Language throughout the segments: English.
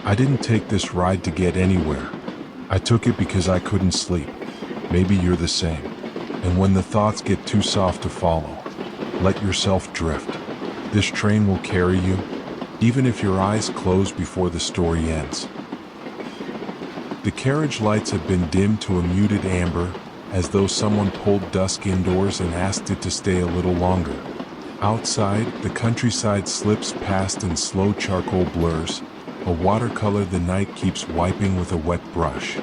I didn't take this ride to get anywhere. I took it because I couldn't sleep. Maybe you're the same. And when the thoughts get too soft to follow, let yourself drift. This train will carry you, even if your eyes close before the story ends. The carriage lights have been dimmed to a muted amber, as though someone pulled dusk indoors and asked it to stay a little longer. Outside, the countryside slips past in slow charcoal blurs, a watercolor the night keeps wiping with a wet brush.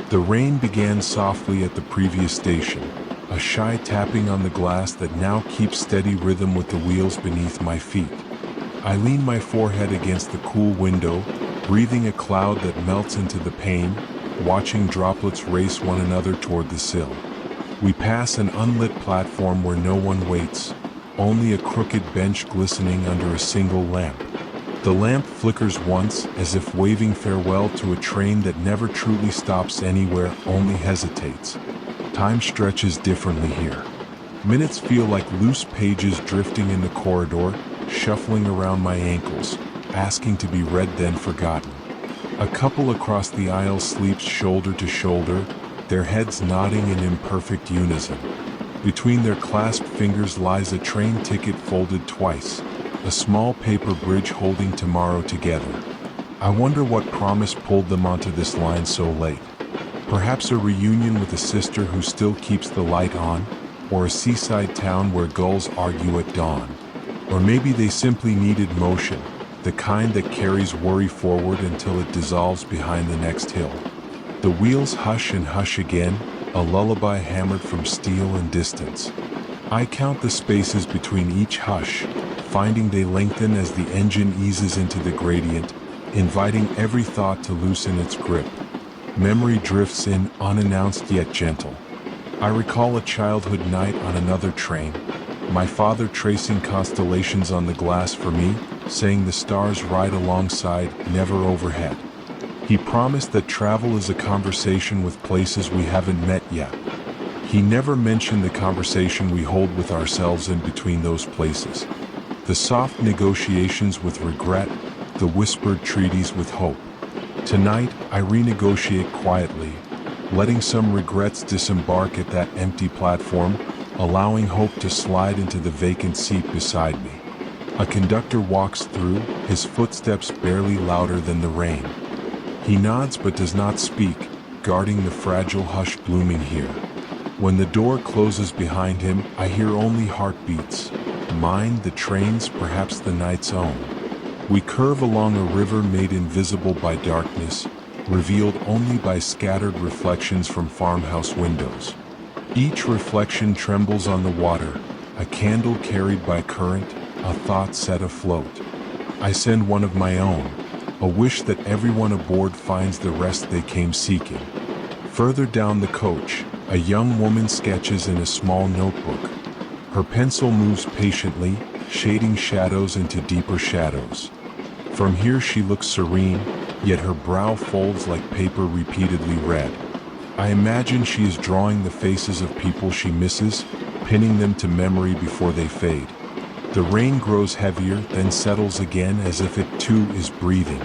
The rain began softly at the previous station, a shy tapping on the glass that now keeps steady rhythm with the wheels beneath my feet. I lean my forehead against the cool window, breathing a cloud that melts into the pane, watching droplets race one another toward the sill. We pass an unlit platform where no one waits, only a crooked bench glistening under a single lamp. The lamp flickers once, as if waving farewell to a train that never truly stops anywhere, only hesitates. Time stretches differently here. Minutes feel like loose pages drifting in the corridor, shuffling around my ankles, asking to be read then forgotten. A couple across the aisle sleeps shoulder to shoulder, their heads nodding in imperfect unison. Between their clasped fingers lies a train ticket folded twice, a small paper bridge holding tomorrow together. I wonder what promise pulled them onto this line so late. Perhaps a reunion with a sister who still keeps the light on, or a seaside town where gulls argue at dawn. Or maybe they simply needed motion, the kind that carries worry forward until it dissolves behind the next hill. The wheels hush and hush again, a lullaby hammered from steel and distance. I count the spaces between each hush, finding they lengthen as the engine eases into the gradient, inviting every thought to loosen its grip. Memory drifts in, unannounced yet gentle. I recall a childhood night on another train, my father tracing constellations on the glass for me, saying the stars ride alongside, never overhead. He promised that travel is a conversation with places we haven't met yet. He never mentioned the conversation we hold with ourselves in between those places. The soft negotiations with regret, the whispered treaties with hope. Tonight, I renegotiate quietly, letting some regrets disembark at that empty platform, allowing hope to slide into the vacant seat beside me. A conductor walks through, his footsteps barely louder than the rain. He nods but does not speak, guarding the fragile hush blooming here. When the door closes behind him, I hear only heartbeats. Mine, the train's, perhaps the night's own. We curve along a river made invisible by darkness, revealed only by scattered reflections from farmhouse windows. Each reflection trembles on the water, a candle carried by current, a thought set afloat. I send one of my own, a wish that everyone aboard finds the rest they came seeking. Further down the coach, a young woman sketches in a small notebook. Her pencil moves patiently, shading shadows into deeper shadows. From here she looks serene, yet her brow folds like paper repeatedly read. I imagine she is drawing the faces of people she misses, pinning them to memory before they fade. The rain grows heavier, then settles again as if it too is breathing.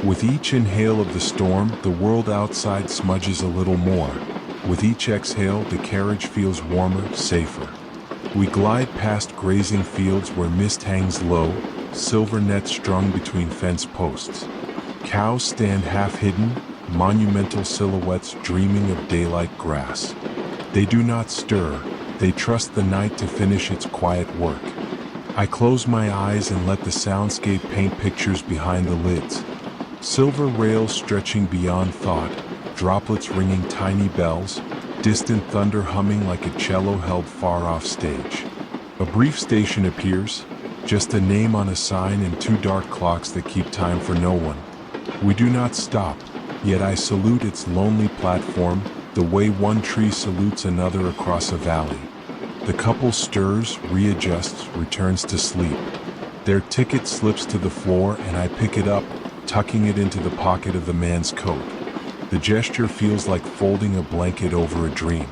With each inhale of the storm, the world outside smudges a little more. With each exhale, the carriage feels warmer, safer. We glide past grazing fields where mist hangs low, silver nets strung between fence posts. Cows stand half-hidden, monumental silhouettes dreaming of daylight grass. They do not stir, they trust the night to finish its quiet work. I close my eyes and let the soundscape paint pictures behind the lids. Silver rails stretching beyond thought, droplets ringing tiny bells, distant thunder humming like a cello held far off stage. A brief station appears, just a name on a sign and two dark clocks that keep time for no one. We do not stop, yet I salute its lonely platform, the way one tree salutes another across a valley. The couple stirs, readjusts, returns to sleep. Their ticket slips to the floor and I pick it up, tucking it into the pocket of the man's coat. The gesture feels like folding a blanket over a dream.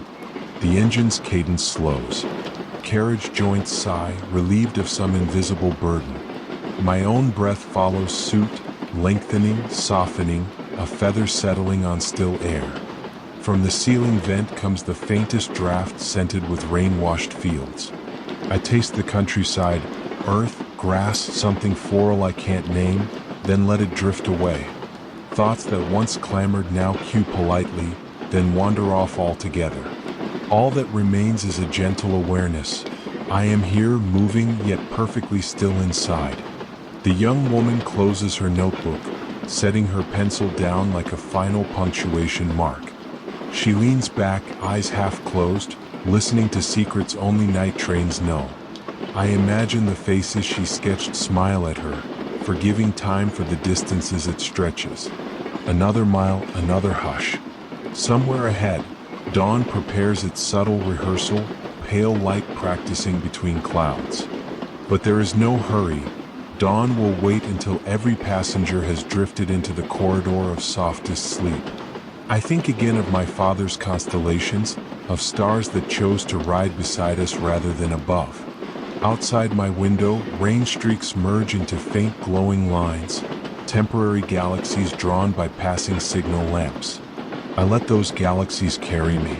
The engine's cadence slows. Carriage joints sigh, relieved of some invisible burden. My own breath follows suit, lengthening, softening, a feather settling on still air. From the ceiling vent comes the faintest draft scented with rain-washed fields. I taste the countryside, earth, grass, something floral I can't name, then let it drift away. Thoughts that once clamored now cue politely, then wander off altogether. All that remains is a gentle awareness. I am here, moving yet perfectly still inside. The young woman closes her notebook, setting her pencil down like a final punctuation mark. She leans back, eyes half closed, listening to secrets only night trains know. I imagine the faces she sketched smile at her, forgiving time for the distances it stretches. Another mile, another hush. Somewhere ahead, dawn prepares its subtle rehearsal, pale light practicing between clouds. But there is no hurry. Dawn will wait until every passenger has drifted into the corridor of softest sleep. I think again of my father's constellations, of stars that chose to ride beside us rather than above. Outside my window, rain streaks merge into faint glowing lines, temporary galaxies drawn by passing signal lamps. I let those galaxies carry me.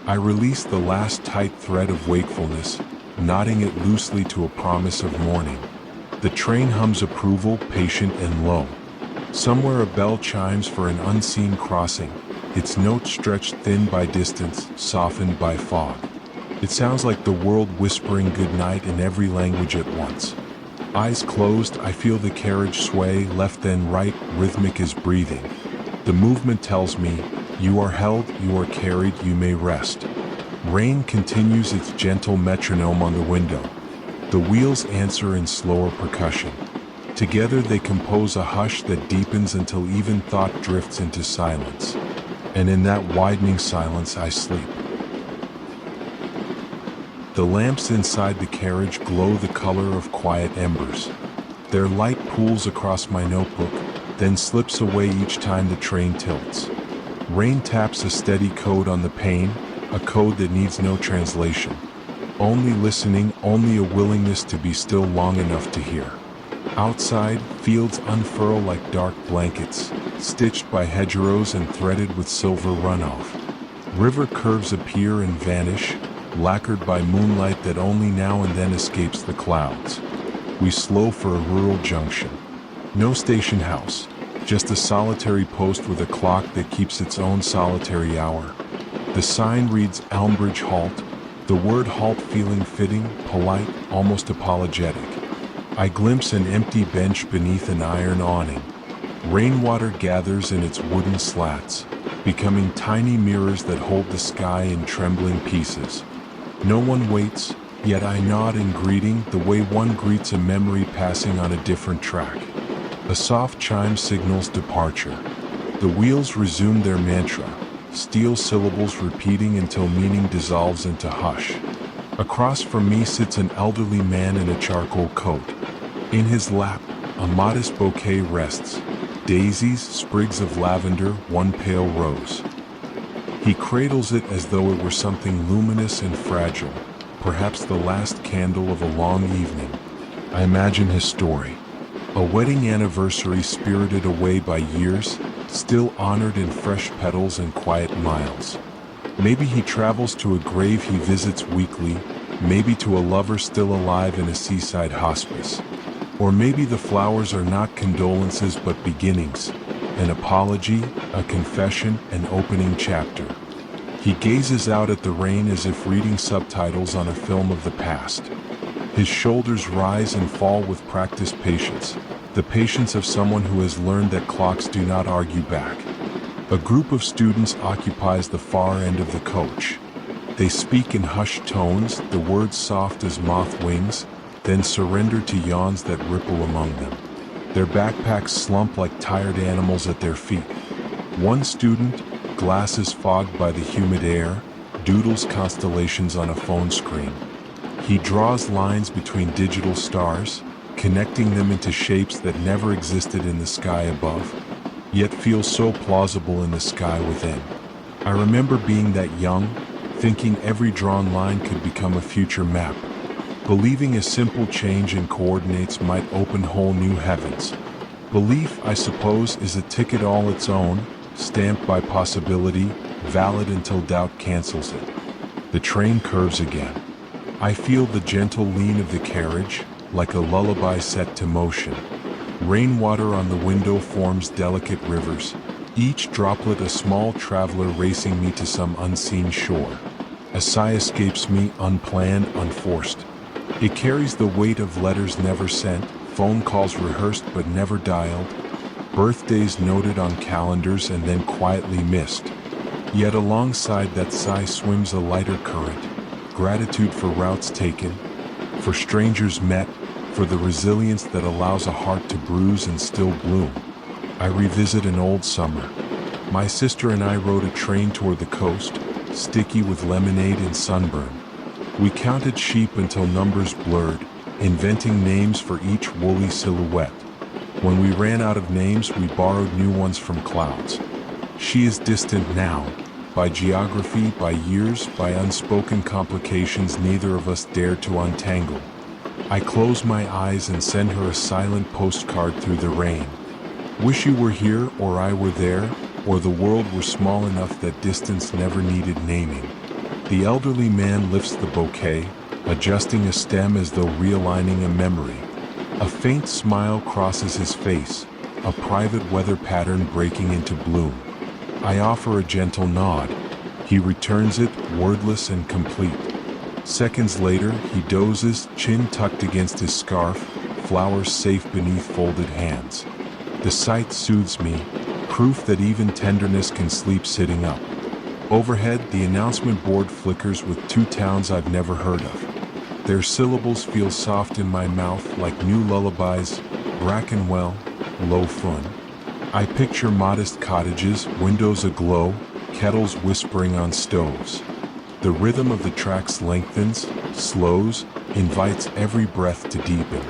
I release the last tight thread of wakefulness, knotting it loosely to a promise of morning. The train hums approval, patient and low. Somewhere a bell chimes for an unseen crossing, its notes stretched thin by distance, softened by fog. It sounds like the world whispering goodnight in every language at once. Eyes closed, I feel the carriage sway, left then right, rhythmic as breathing. The movement tells me, you are held, you are carried, you may rest. Rain continues its gentle metronome on the window. The wheels answer in slower percussion. Together they compose a hush that deepens until even thought drifts into silence. And in that widening silence I sleep. The lamps inside the carriage glow the color of quiet embers. Their light pools across my notebook, then slips away each time the train tilts. Rain taps a steady code on the pane, a code that needs no translation. Only listening, only a willingness to be still long enough to hear. Outside, fields unfurl like dark blankets, stitched by hedgerows and threaded with silver runoff. River curves appear and vanish, lacquered by moonlight that only now and then escapes the clouds. We slow for a rural junction. No station house, just a solitary post with a clock that keeps its own solitary hour. The sign reads Elmbridge Halt, the word halt feeling fitting, polite, almost apologetic. I glimpse an empty bench beneath an iron awning. Rainwater gathers in its wooden slats, becoming tiny mirrors that hold the sky in trembling pieces. No one waits, yet I nod in greeting the way one greets a memory passing on a different track. A soft chime signals departure. The wheels resume their mantra, steel syllables repeating until meaning dissolves into hush. Across from me sits an elderly man in a charcoal coat. In his lap, a modest bouquet rests, daisies, sprigs of lavender, one pale rose. He cradles it as though it were something luminous and fragile, perhaps the last candle of a long evening. I imagine his story. A wedding anniversary spirited away by years, still honored in fresh petals and quiet miles. Maybe he travels to a grave he visits weekly, maybe to a lover still alive in a seaside hospice. Or maybe the flowers are not condolences but beginnings, an apology, a confession, an opening chapter. He gazes out at the rain as if reading subtitles on a film of the past. His shoulders rise and fall with practiced patience, the patience of someone who has learned that clocks do not argue back. A group of students occupies the far end of the coach. They speak in hushed tones, the words soft as moth wings, then surrender to yawns that ripple among them. Their backpacks slump like tired animals at their feet. One student, glasses fogged by the humid air, doodles constellations on a phone screen. He draws lines between digital stars, connecting them into shapes that never existed in the sky above, yet feel so plausible in the sky within. I remember being that young, thinking every drawn line could become a future map, believing a simple change in coordinates might open whole new heavens. Belief, I suppose, is a ticket all its own, stamped by possibility, valid until doubt cancels it. The train curves again. I feel the gentle lean of the carriage, like a lullaby set to motion. Rainwater on the window forms delicate rivers, each droplet a small traveler racing me to some unseen shore. A sigh escapes me, unplanned, unforced. It carries the weight of letters never sent, phone calls rehearsed but never dialed, birthdays noted on calendars and then quietly missed. Yet alongside that sigh swims a lighter current, gratitude for routes taken, for strangers met, for the resilience that allows a heart to bruise and still bloom. I revisit an old summer. My sister and I rode a train toward the coast, sticky with lemonade and sunburn. We counted sheep until numbers blurred, inventing names for each woolly silhouette. When we ran out of names, we borrowed new ones from clouds. She is distant now, by geography, by years, by unspoken complications neither of us dare to untangle. I close my eyes and send her a silent postcard through the rain. Wish you were here, or I were there, or the world were small enough that distance never needed naming. The elderly man lifts the bouquet, adjusting a stem as though realigning a memory. A faint smile crosses his face, a private weather pattern breaking into bloom. I offer a gentle nod. He returns it, wordless and complete. Seconds later, he dozes, chin tucked against his scarf, flowers safe beneath folded hands. The sight soothes me, proof that even tenderness can sleep sitting up. Overhead, the announcement board flickers with two towns I've never heard of. Their syllables feel soft in my mouth like new lullabies, Brackenwell, Low Fun. I picture modest cottages, windows aglow, kettles whispering on stoves. The rhythm of the tracks lengthens, slows, invites every breath to deepen.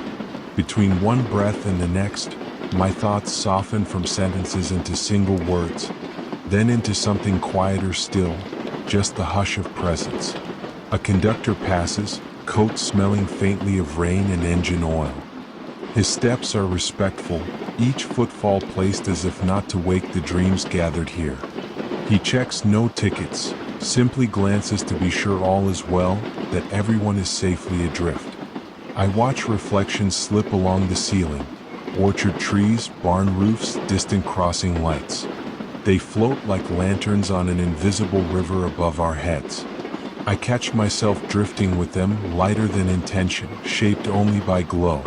Between one breath and the next, my thoughts soften from sentences into single words, then into something quieter still, just the hush of presence. A conductor passes, coat smelling faintly of rain and engine oil. His steps are respectful, each footfall placed as if not to wake the dreams gathered here. He checks no tickets, simply glances to be sure all is well, that everyone is safely adrift. I watch reflections slip along the ceiling, orchard trees, barn roofs, distant crossing lights. They float like lanterns on an invisible river above our heads. I catch myself drifting with them, lighter than intention, shaped only by glow.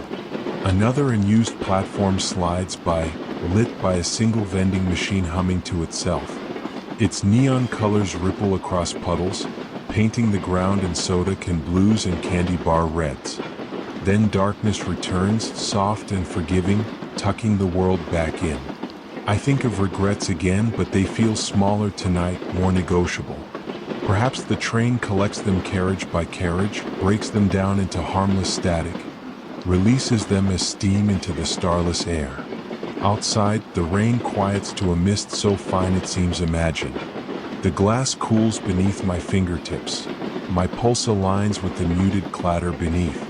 Another unused platform slides by, lit by a single vending machine humming to itself. Its neon colors ripple across puddles, painting the ground in soda-can blues and candy bar reds. Then darkness returns, soft and forgiving, tucking the world back in. I think of regrets again, but they feel smaller tonight, more negotiable. Perhaps the train collects them carriage by carriage, breaks them down into harmless static, releases them as steam into the starless air. Outside, the rain quiets to a mist so fine it seems imagined. The glass cools beneath my fingertips. My pulse aligns with the muted clatter beneath.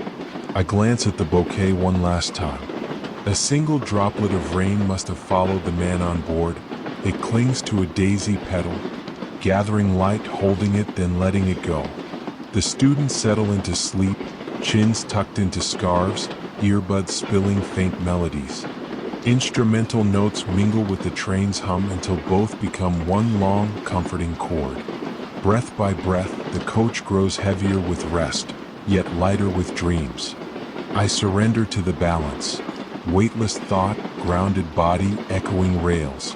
I glance at the bouquet one last time. A single droplet of rain must have followed the man on board. It clings to a daisy petal, gathering light, holding it, then letting it go. The students settle into sleep, chins tucked into scarves, earbuds spilling faint melodies. Instrumental notes mingle with the train's hum until both become one long, comforting chord. Breath by breath, the coach grows heavier with rest, yet lighter with dreams. I surrender to the balance. Weightless thought, grounded body, echoing rails.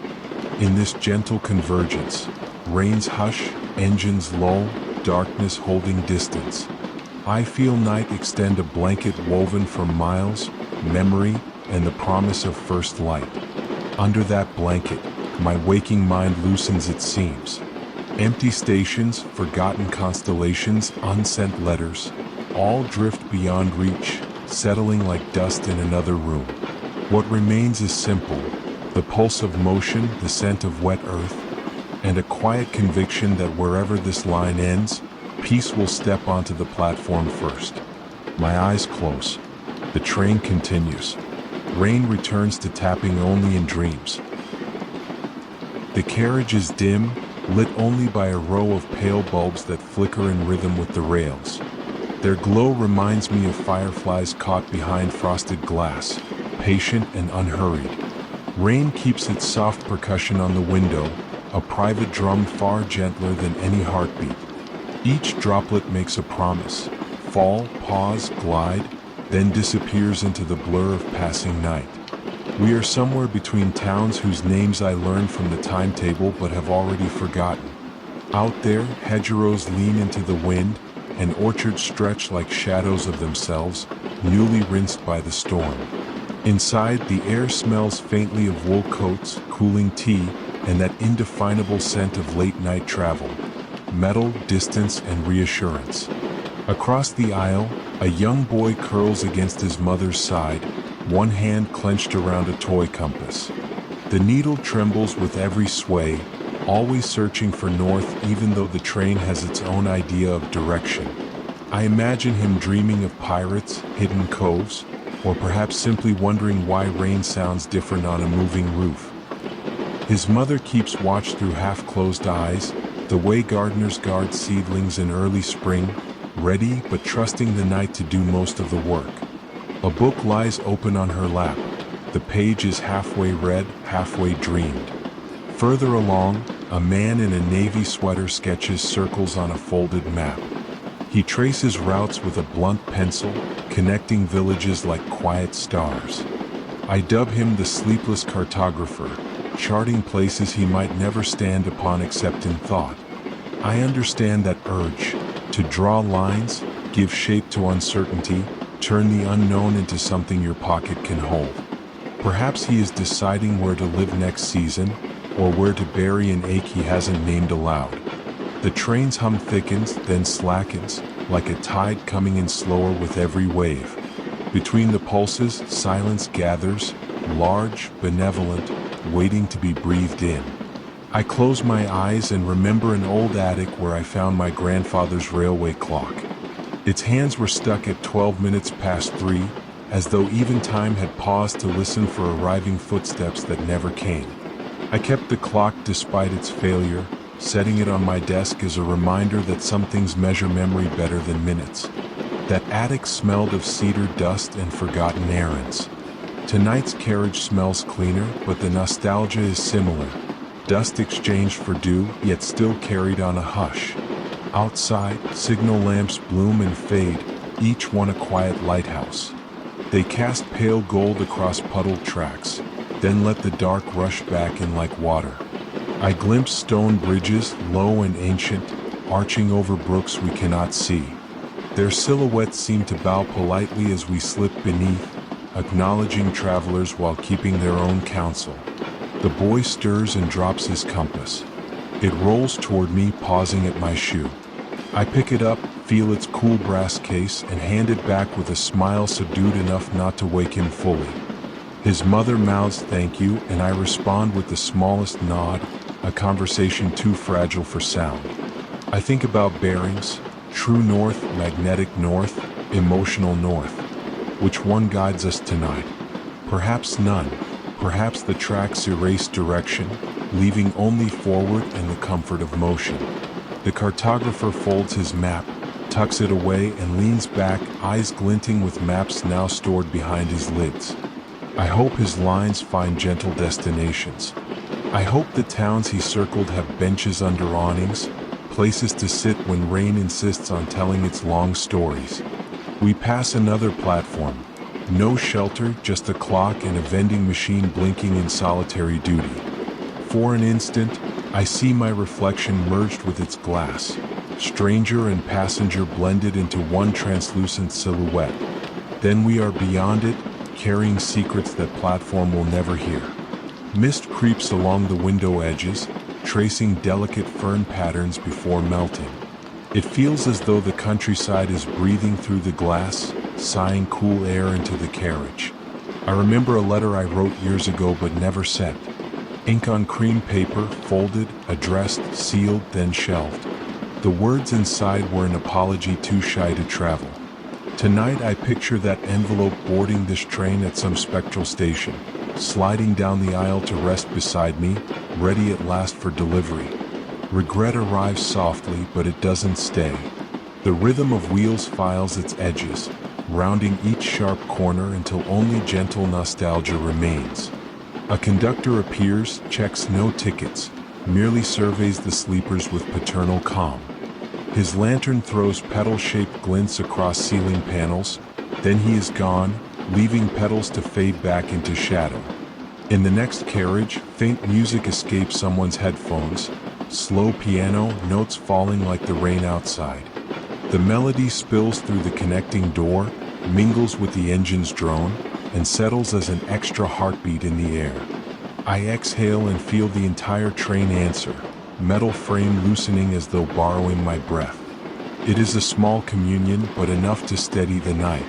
In this gentle convergence, rain's hush, engines lull, darkness holding distance. I feel night extend a blanket woven from miles, memory, and the promise of first light. Under that blanket, my waking mind loosens its seams. Empty stations, forgotten constellations, unsent letters, all drift beyond reach, settling like dust in another room. What remains is simple, the pulse of motion, the scent of wet earth, and a quiet conviction that wherever this line ends, peace will step onto the platform first. My eyes close. The train continues. Rain returns to tapping only in dreams. The carriage is dim, lit only by a row of pale bulbs that flicker in rhythm with the rails. Their glow reminds me of fireflies caught behind frosted glass, patient and unhurried. Rain keeps its soft percussion on the window, a private drum far gentler than any heartbeat. Each droplet makes a promise: fall, pause, glide, then disappears into the blur of passing night. We are somewhere between towns whose names I learned from the timetable but have already forgotten. Out there, hedgerows lean into the wind, and orchards stretch like shadows of themselves, newly rinsed by the storm. Inside, the air smells faintly of wool coats, cooling tea, and that indefinable scent of late-night travel. Metal, distance, and reassurance. Across the aisle, a young boy curls against his mother's side, one hand clenched around a toy compass. The needle trembles with every sway, always searching for north even though the train has its own idea of direction. I imagine him dreaming of pirates, hidden coves, or perhaps simply wondering why rain sounds different on a moving roof. His mother keeps watch through half-closed eyes, the way gardeners guard seedlings in early spring, ready but trusting the night to do most of the work. A book lies open on her lap. The page is halfway read, halfway dreamed. Further along, a man in a navy sweater sketches circles on a folded map. He traces routes with a blunt pencil, connecting villages like quiet stars. I dub him the sleepless cartographer, charting places he might never stand upon except in thought. I understand that urge, to draw lines, give shape to uncertainty, turn the unknown into something your pocket can hold. Perhaps he is deciding where to live next season, or where to bury an ache he hasn't named aloud. The train's hum thickens, then slackens, like a tide coming in slower with every wave. Between the pulses, silence gathers, large, benevolent, waiting to be breathed in. I close my eyes and remember an old attic where I found my grandfather's railway clock. Its hands were stuck at 12 minutes past 3, as though even time had paused to listen for arriving footsteps that never came. I kept the clock despite its failure, setting it on my desk as a reminder that some things measure memory better than minutes. That attic smelled of cedar dust and forgotten errands. Tonight's carriage smells cleaner, but the nostalgia is similar. Dust exchanged for dew, yet still carried on a hush. Outside, signal lamps bloom and fade, each one a quiet lighthouse. They cast pale gold across puddled tracks, then let the dark rush back in like water. I glimpse stone bridges, low and ancient, arching over brooks we cannot see. Their silhouettes seem to bow politely as we slip beneath, acknowledging travelers while keeping their own counsel. The boy stirs and drops his compass. It rolls toward me, pausing at my shoe. I pick it up, feel its cool brass case, and hand it back with a smile subdued enough not to wake him fully. His mother mouths thank you, and I respond with the smallest nod, a conversation too fragile for sound. I think about bearings, true north, magnetic north, emotional north. Which one guides us tonight? Perhaps none. Perhaps the tracks erase direction, leaving only forward and the comfort of motion. The cartographer folds his map, tucks it away, and leans back, eyes glinting with maps now stored behind his lids. I hope his lines find gentle destinations. I hope the towns he circled have benches under awnings, places to sit when rain insists on telling its long stories. We pass another platform. No shelter, just a clock and a vending machine blinking in solitary duty. For an instant, I see my reflection merged with its glass, stranger and passenger blended into one translucent silhouette. Then we are beyond it, carrying secrets that platform will never hear. Mist creeps along the window edges, tracing delicate fern patterns before melting. It feels as though the countryside is breathing through the glass, sighing cool air into the carriage. I remember a letter I wrote years ago but never sent. Ink on cream paper, folded, addressed, sealed, then shelved. The words inside were an apology too shy to travel. Tonight I picture that envelope boarding this train at some spectral station, sliding down the aisle to rest beside me, ready at last for delivery. Regret arrives softly, but it doesn't stay. The rhythm of wheels files its edges, rounding each sharp corner until only gentle nostalgia remains. A conductor appears, checks no tickets, merely surveys the sleepers with paternal calm. His lantern throws petal-shaped glints across ceiling panels, then he is gone, leaving petals to fade back into shadow. In the next carriage, faint music escapes someone's headphones, slow piano notes falling like the rain outside. The melody spills through the connecting door, mingles with the engine's drone, and settles as an extra heartbeat in the air. I exhale and feel the entire train answer, metal frame loosening as though borrowing my breath. It is a small communion, but enough to steady the night.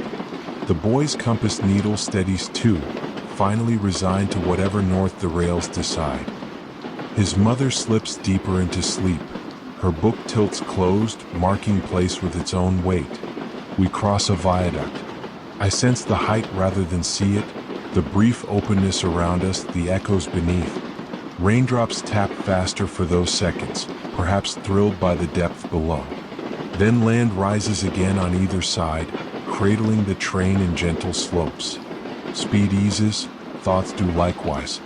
The boy's compass needle steadies too, finally resigned to whatever north the rails decide. His mother slips deeper into sleep. Her book tilts closed, marking place with its own weight. We cross a viaduct. I sense the height rather than see it, the brief openness around us, the echoes beneath. Raindrops tap faster for those seconds, perhaps thrilled by the depth below. Then land rises again on either side, cradling the train in gentle slopes. Speed eases, thoughts do likewise.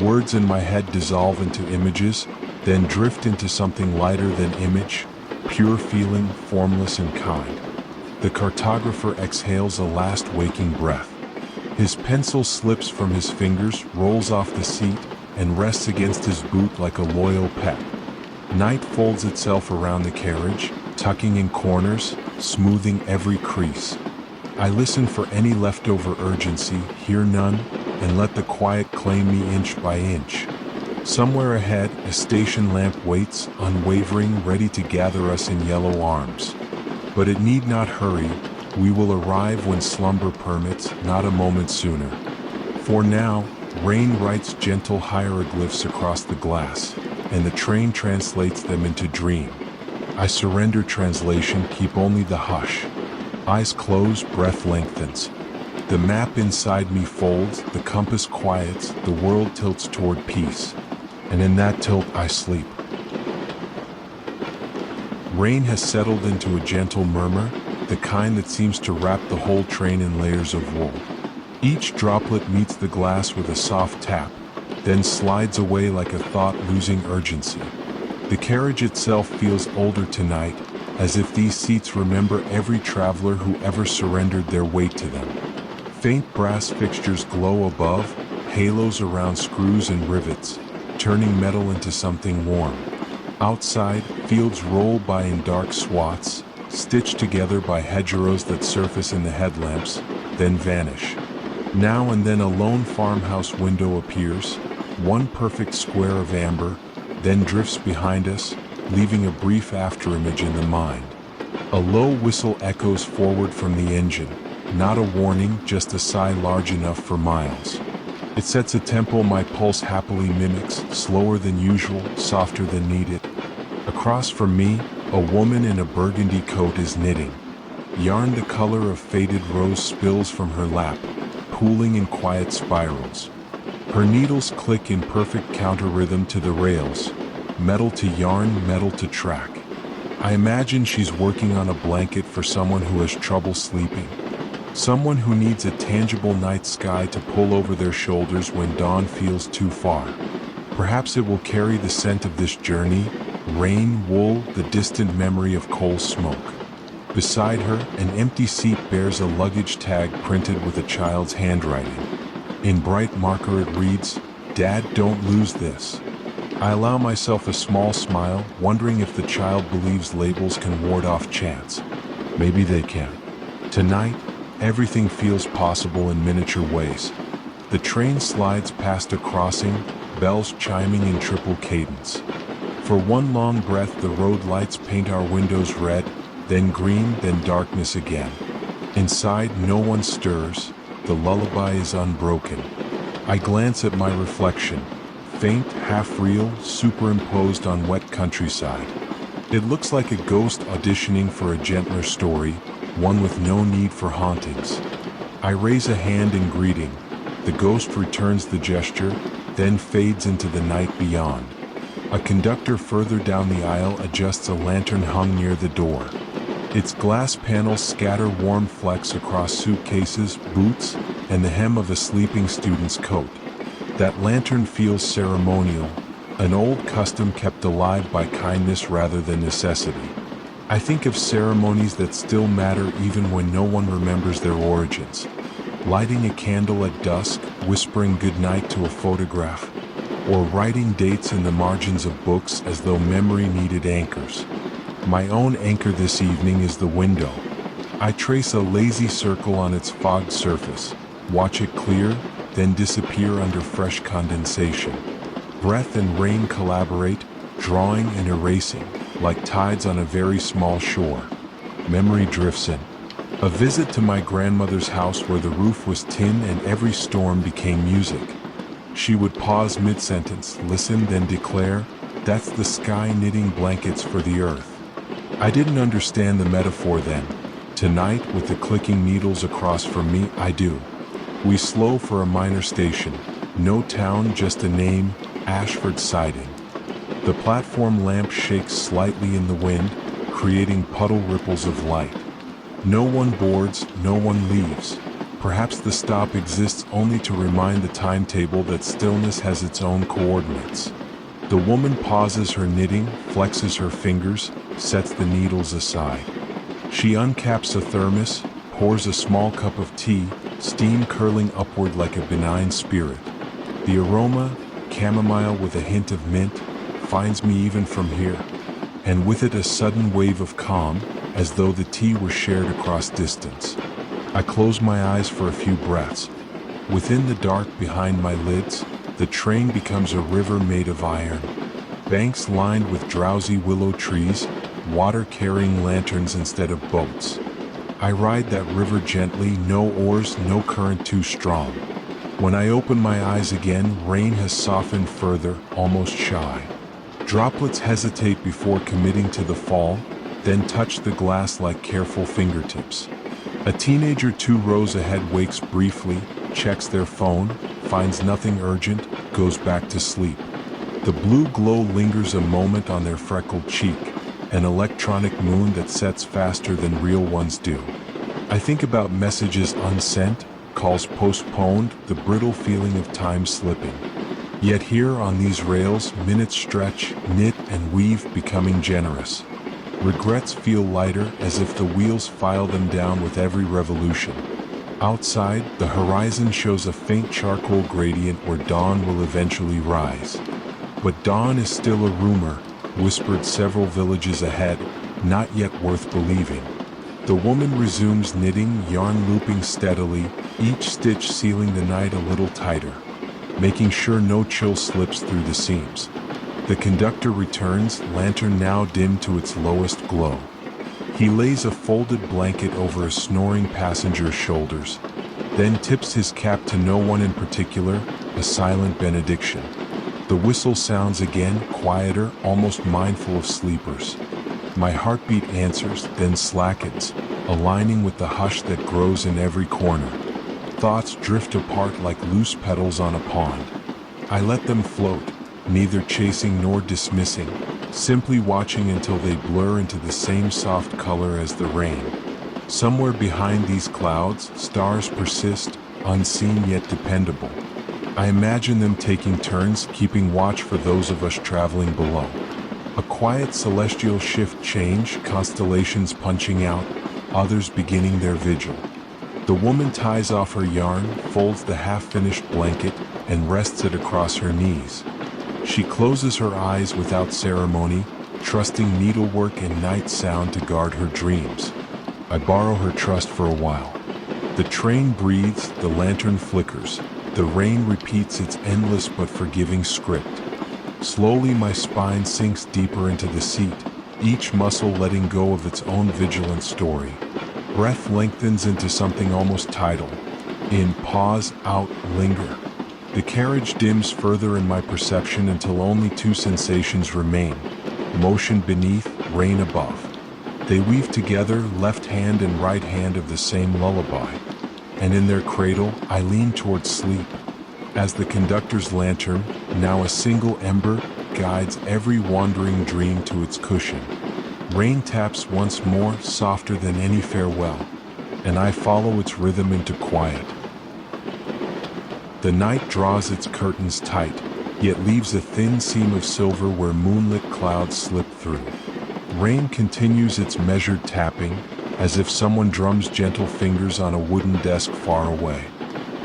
Words in my head dissolve into images, then drift into something lighter than image, pure feeling, formless and kind. The cartographer exhales a last waking breath. His pencil slips from his fingers, rolls off the seat, and rests against his boot like a loyal pet. Night folds itself around the carriage, tucking in corners, smoothing every crease. I listen for any leftover urgency, hear none, and let the quiet claim me inch by inch. Somewhere ahead, a station lamp waits, unwavering, ready to gather us in yellow arms. But it need not hurry, we will arrive when slumber permits, not a moment sooner. For now, rain writes gentle hieroglyphs across the glass, and the train translates them into dream. I surrender translation, keep only the hush. Eyes close, breath lengthens. The map inside me folds, the compass quiets, the world tilts toward peace. And in that tilt I sleep. Rain has settled into a gentle murmur, the kind that seems to wrap the whole train in layers of wool. Each droplet meets the glass with a soft tap, then slides away like a thought losing urgency. The carriage itself feels older tonight, as if these seats remember every traveler who ever surrendered their weight to them. Faint brass fixtures glow above, halos around screws and rivets, turning metal into something warm. Outside, fields roll by in dark swaths, stitched together by hedgerows that surface in the headlamps, then vanish. Now and then a lone farmhouse window appears, one perfect square of amber, then drifts behind us, leaving a brief afterimage in the mind. A low whistle echoes forward from the engine, not a warning, just a sigh large enough for miles. It sets a tempo my pulse happily mimics, slower than usual, softer than needed. Across from me, a woman in a burgundy coat is knitting. Yarn the color of faded rose spills from her lap, pooling in quiet spirals. Her needles click in perfect counter-rhythm to the rails, metal to yarn, metal to track. I imagine she's working on a blanket for someone who has trouble sleeping. Someone who needs a tangible night sky to pull over their shoulders when dawn feels too far. Perhaps it will carry the scent of this journey, rain, wool, the distant memory of coal smoke. Beside her, an empty seat bears a luggage tag printed with a child's handwriting. In bright marker it reads, "Dad, don't lose this." I allow myself a small smile, wondering if the child believes labels can ward off chance. Maybe they can. Tonight, everything feels possible in miniature ways. The train slides past a crossing, bells chiming in triple cadence. For one long breath the road lights paint our windows red, then green, then darkness again. Inside no one stirs, the lullaby is unbroken. I glance at my reflection, faint, half-real, superimposed on wet countryside. It looks like a ghost auditioning for a gentler story, one with no need for hauntings. I raise a hand in greeting. The ghost returns the gesture, then fades into the night beyond. A conductor further down the aisle adjusts a lantern hung near the door. Its glass panels scatter warm flecks across suitcases, boots, and the hem of a sleeping student's coat. That lantern feels ceremonial, an old custom kept alive by kindness rather than necessity. I think of ceremonies that still matter even when no one remembers their origins. Lighting a candle at dusk, whispering goodnight to a photograph, or writing dates in the margins of books as though memory needed anchors. My own anchor this evening is the window. I trace a lazy circle on its fogged surface, watch it clear, then disappear under fresh condensation. Breath and rain collaborate, drawing and erasing, like tides on a very small shore. Memory drifts in. A visit to my grandmother's house where the roof was tin and every storm became music. She would pause mid-sentence, listen, then declare, "That's the sky knitting blankets for the earth." I didn't understand the metaphor then. Tonight, with the clicking needles across from me, I do. We slow for a minor station. No town, just a name, Ashford Siding. The platform lamp shakes slightly in the wind, creating puddle ripples of light. No one boards, no one leaves. Perhaps the stop exists only to remind the timetable that stillness has its own coordinates. The woman pauses her knitting, flexes her fingers, sets the needles aside. She uncaps a thermos, pours a small cup of tea, steam curling upward like a benign spirit. The aroma, chamomile with a hint of mint, finds me even from here, and with it a sudden wave of calm, as though the tea were shared across distance. I close my eyes for a few breaths. Within the dark behind my lids, the train becomes a river made of iron. Banks lined with drowsy willow trees, water carrying lanterns instead of boats. I ride that river gently, no oars, no current too strong. When I open my eyes again, rain has softened further, almost shy. Droplets hesitate before committing to the fall, then touch the glass like careful fingertips. A teenager 2 rows ahead wakes briefly, checks their phone, finds nothing urgent, goes back to sleep. The blue glow lingers a moment on their freckled cheek, an electronic moon that sets faster than real ones do. I think about messages unsent, calls postponed, the brittle feeling of time slipping. Yet here on these rails, minutes stretch, knit and weave, becoming generous. Regrets feel lighter, as if the wheels file them down with every revolution. Outside, the horizon shows a faint charcoal gradient where dawn will eventually rise. But dawn is still a rumor, whispered several villages ahead, not yet worth believing. The woman resumes knitting, yarn looping steadily, each stitch sealing the night a little tighter, making sure no chill slips through the seams. The conductor returns, lantern now dim to its lowest glow. He lays a folded blanket over a snoring passenger's shoulders, then tips his cap to no one in particular, a silent benediction. The whistle sounds again, quieter, almost mindful of sleepers. My heartbeat answers, then slackens, aligning with the hush that grows in every corner. Thoughts drift apart like loose petals on a pond. I let them float, neither chasing nor dismissing, simply watching until they blur into the same soft color as the rain. Somewhere behind these clouds, stars persist, unseen yet dependable. I imagine them taking turns, keeping watch for those of us traveling below. A quiet celestial shift change, constellations punching out, others beginning their vigil. The woman ties off her yarn, folds the half-finished blanket, and rests it across her knees. She closes her eyes without ceremony, trusting needlework and night sound to guard her dreams. I borrow her trust for a while. The train breathes, the lantern flickers, the rain repeats its endless but forgiving script. Slowly my spine sinks deeper into the seat, each muscle letting go of its own vigilant story. Breath lengthens into something almost tidal. In, pause, out, linger. The carriage dims further in my perception until only 2 sensations remain: motion beneath, rain above. They weave together, left hand and right hand of the same lullaby. And in their cradle, I lean towards sleep. As the conductor's lantern, now a single ember, guides every wandering dream to its cushion. Rain taps once more, softer than any farewell, and I follow its rhythm into quiet. The night draws its curtains tight, yet leaves a thin seam of silver where moonlit clouds slip through. Rain continues its measured tapping, as if someone drums gentle fingers on a wooden desk far away.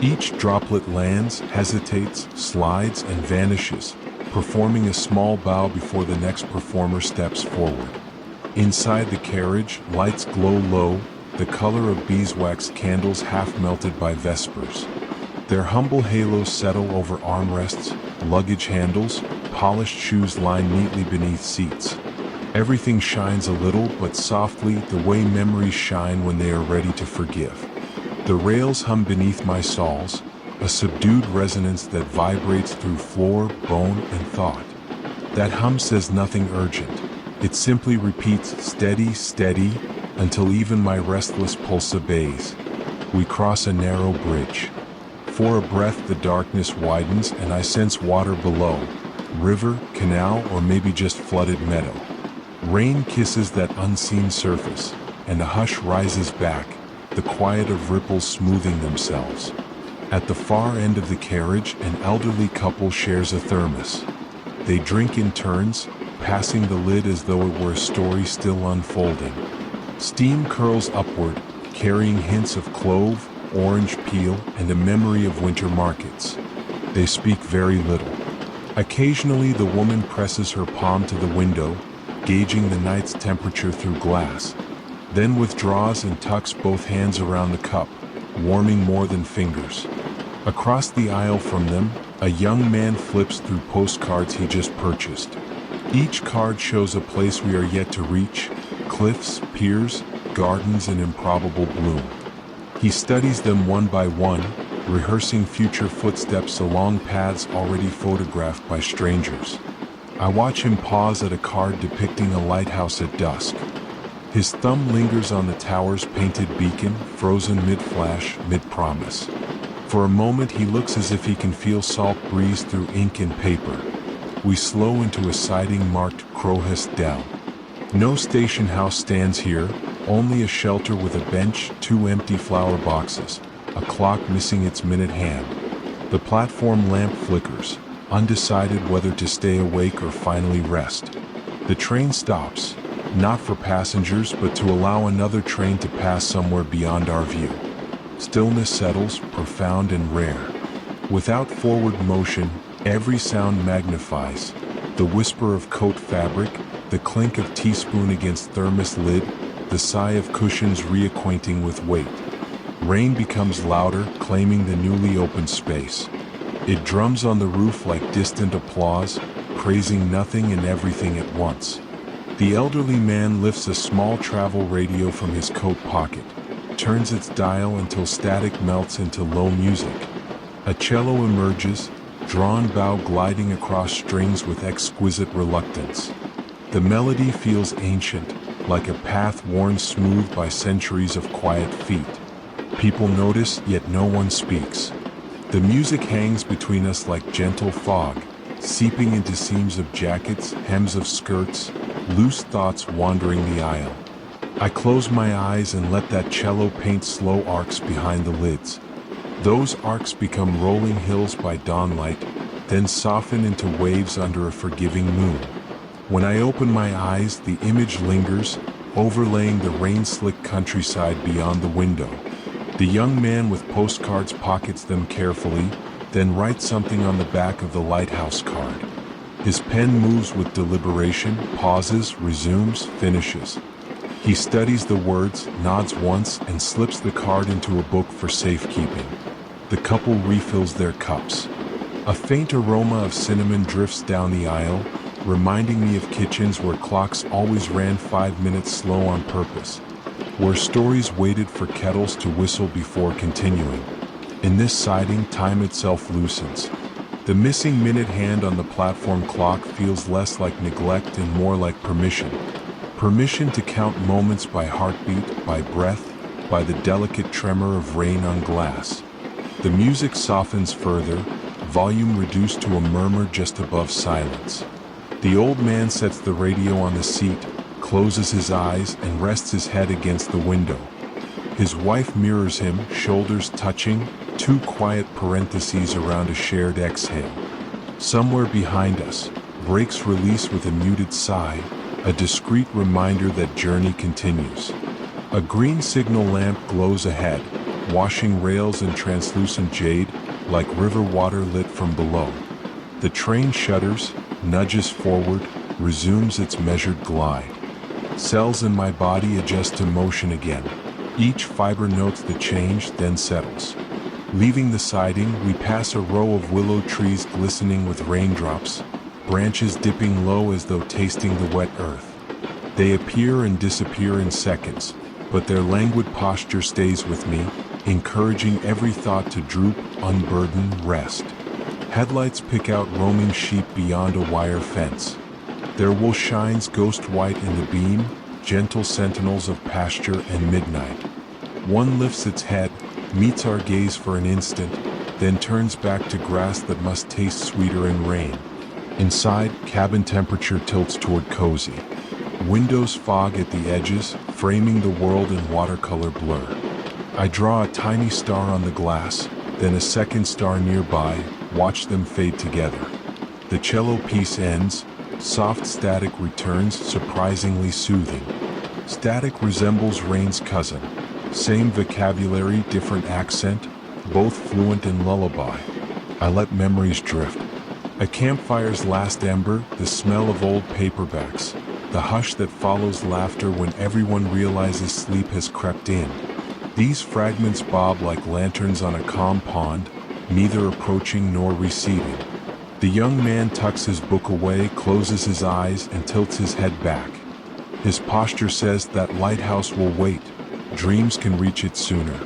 Each droplet lands, hesitates, slides, and vanishes, performing a small bow before the next performer steps forward. Inside the carriage, lights glow low, the color of beeswax candles half melted by vespers. Their humble halos settle over armrests, luggage handles, polished shoes line neatly beneath seats. Everything shines a little but softly, the way memories shine when they are ready to forgive. The rails hum beneath my soles, a subdued resonance that vibrates through floor, bone, and thought. That hum says nothing urgent. It simply repeats steady, steady, until even my restless pulse obeys. We cross a narrow bridge. For a breath the darkness widens and I sense water below. River, canal, or maybe just flooded meadow. Rain kisses that unseen surface, and a hush rises back, the quiet of ripples smoothing themselves. At the far end of the carriage, an elderly couple shares a thermos. They drink in turns, passing the lid as though it were a story still unfolding. Steam curls upward, carrying hints of clove, orange peel, and a memory of winter markets. They speak very little. Occasionally the woman presses her palm to the window, gauging the night's temperature through glass, then withdraws and tucks both hands around the cup, warming more than fingers. Across the aisle from them, a young man flips through postcards he just purchased. Each card shows a place we are yet to reach, cliffs, piers, gardens, and improbable bloom. He studies them one by one, rehearsing future footsteps along paths already photographed by strangers. I watch him pause at a card depicting a lighthouse at dusk. His thumb lingers on the tower's painted beacon, frozen mid-flash, mid-promise. For a moment he looks as if he can feel salt breeze through ink and paper. We slow into a siding marked Crowhurst Dell. No station house stands here, only a shelter with a bench, 2 empty flower boxes, a clock missing its minute hand. The platform lamp flickers, undecided whether to stay awake or finally rest. The train stops, not for passengers but to allow another train to pass somewhere beyond our view. Stillness settles, profound and rare. Without forward motion, every sound magnifies. The whisper of coat fabric, the clink of teaspoon against thermos lid, the sigh of cushions reacquainting with weight. Rain becomes louder, claiming the newly opened space. It drums on the roof like distant applause, praising nothing and everything at once. The elderly man lifts a small travel radio from his coat pocket, turns its dial until static melts into low music. A cello emerges, drawn bow gliding across strings with exquisite reluctance. The melody feels ancient, like a path worn smooth by centuries of quiet feet. People notice, yet no one speaks. The music hangs between us like gentle fog, seeping into seams of jackets, hems of skirts, loose thoughts wandering the aisle. I close my eyes and let that cello paint slow arcs behind the lids. Those arcs become rolling hills by dawnlight, then soften into waves under a forgiving moon. When I open my eyes, the image lingers, overlaying the rain-slick countryside beyond the window. The young man with postcards pockets them carefully, then writes something on the back of the lighthouse card. His pen moves with deliberation, pauses, resumes, finishes. He studies the words, nods once, and slips the card into a book for safekeeping. The couple refills their cups. A faint aroma of cinnamon drifts down the aisle, reminding me of kitchens where clocks always ran 5 minutes slow on purpose, where stories waited for kettles to whistle before continuing. In this siding, time itself loosens. The missing minute hand on the platform clock feels less like neglect and more like permission. Permission to count moments by heartbeat, by breath, by the delicate tremor of rain on glass. The music softens further, volume reduced to a murmur just above silence. The old man sets the radio on the seat, closes his eyes, and rests his head against the window. His wife mirrors him, shoulders touching, two quiet parentheses around a shared exhale. Somewhere behind us, brakes release with a muted sigh, a discreet reminder that journey continues. A green signal lamp glows ahead, washing rails in translucent jade, like river water lit from below. The train shudders, nudges forward, resumes its measured glide. Cells in my body adjust to motion again. Each fiber notes the change, then settles. Leaving the siding, we pass a row of willow trees glistening with raindrops, branches dipping low as though tasting the wet earth. They appear and disappear in seconds, but their languid posture stays with me, encouraging every thought to droop, unburden, rest. Headlights pick out roaming sheep beyond a wire fence. Their wool shines ghost white in the beam, gentle sentinels of pasture and midnight. One lifts its head, meets our gaze for an instant, then turns back to grass that must taste sweeter in rain. Inside, cabin temperature tilts toward cozy. Windows fog at the edges, framing the world in watercolor blur. I draw a tiny star on the glass, then a second star nearby, watch them fade together. The cello piece ends, soft static returns, surprisingly soothing. Static resembles rain's cousin. Same vocabulary, different accent, both fluent in lullaby. I let memories drift. A campfire's last ember, the smell of old paperbacks, the hush that follows laughter when everyone realizes sleep has crept in. These fragments bob like lanterns on a calm pond, neither approaching nor receding. The young man tucks his book away, closes his eyes, and tilts his head back. His posture says that lighthouse will wait. Dreams can reach it sooner.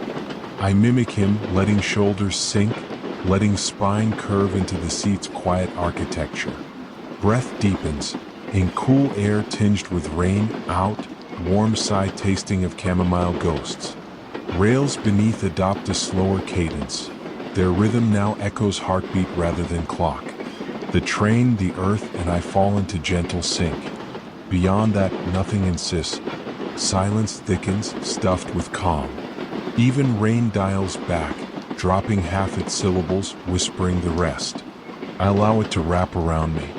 I mimic him, letting shoulders sink, letting spine curve into the seat's quiet architecture. Breath deepens, in cool air tinged with rain, out, warm sigh tasting of chamomile ghosts. Rails beneath adopt a slower cadence. Their rhythm now echoes heartbeat rather than clock. The train, the earth, and I fall into gentle sync. Beyond that, nothing insists. Silence thickens, stuffed with calm. Even rain dials back, dropping half its syllables, whispering the rest. I allow it to wrap around me.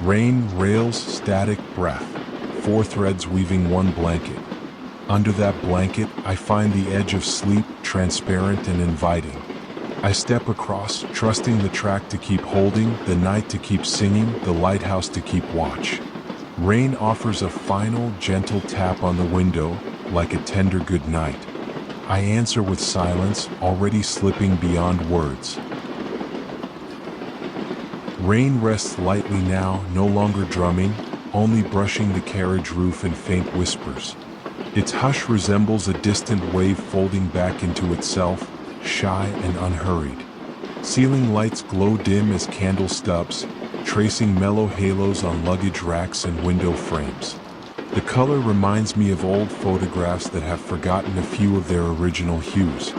Rain, rails, static, breath. Four threads weaving one blanket. Under that blanket, I find the edge of sleep, transparent and inviting. I step across, trusting the track to keep holding, the night to keep singing, the lighthouse to keep watch. Rain offers a final, gentle tap on the window, like a tender good night. I answer with silence, already slipping beyond words. Rain rests lightly now, no longer drumming, only brushing the carriage roof in faint whispers. Its hush resembles a distant wave folding back into itself, shy and unhurried. Ceiling lights glow dim as candle stubs, tracing mellow halos on luggage racks and window frames. The color reminds me of old photographs that have forgotten a few of their original hues.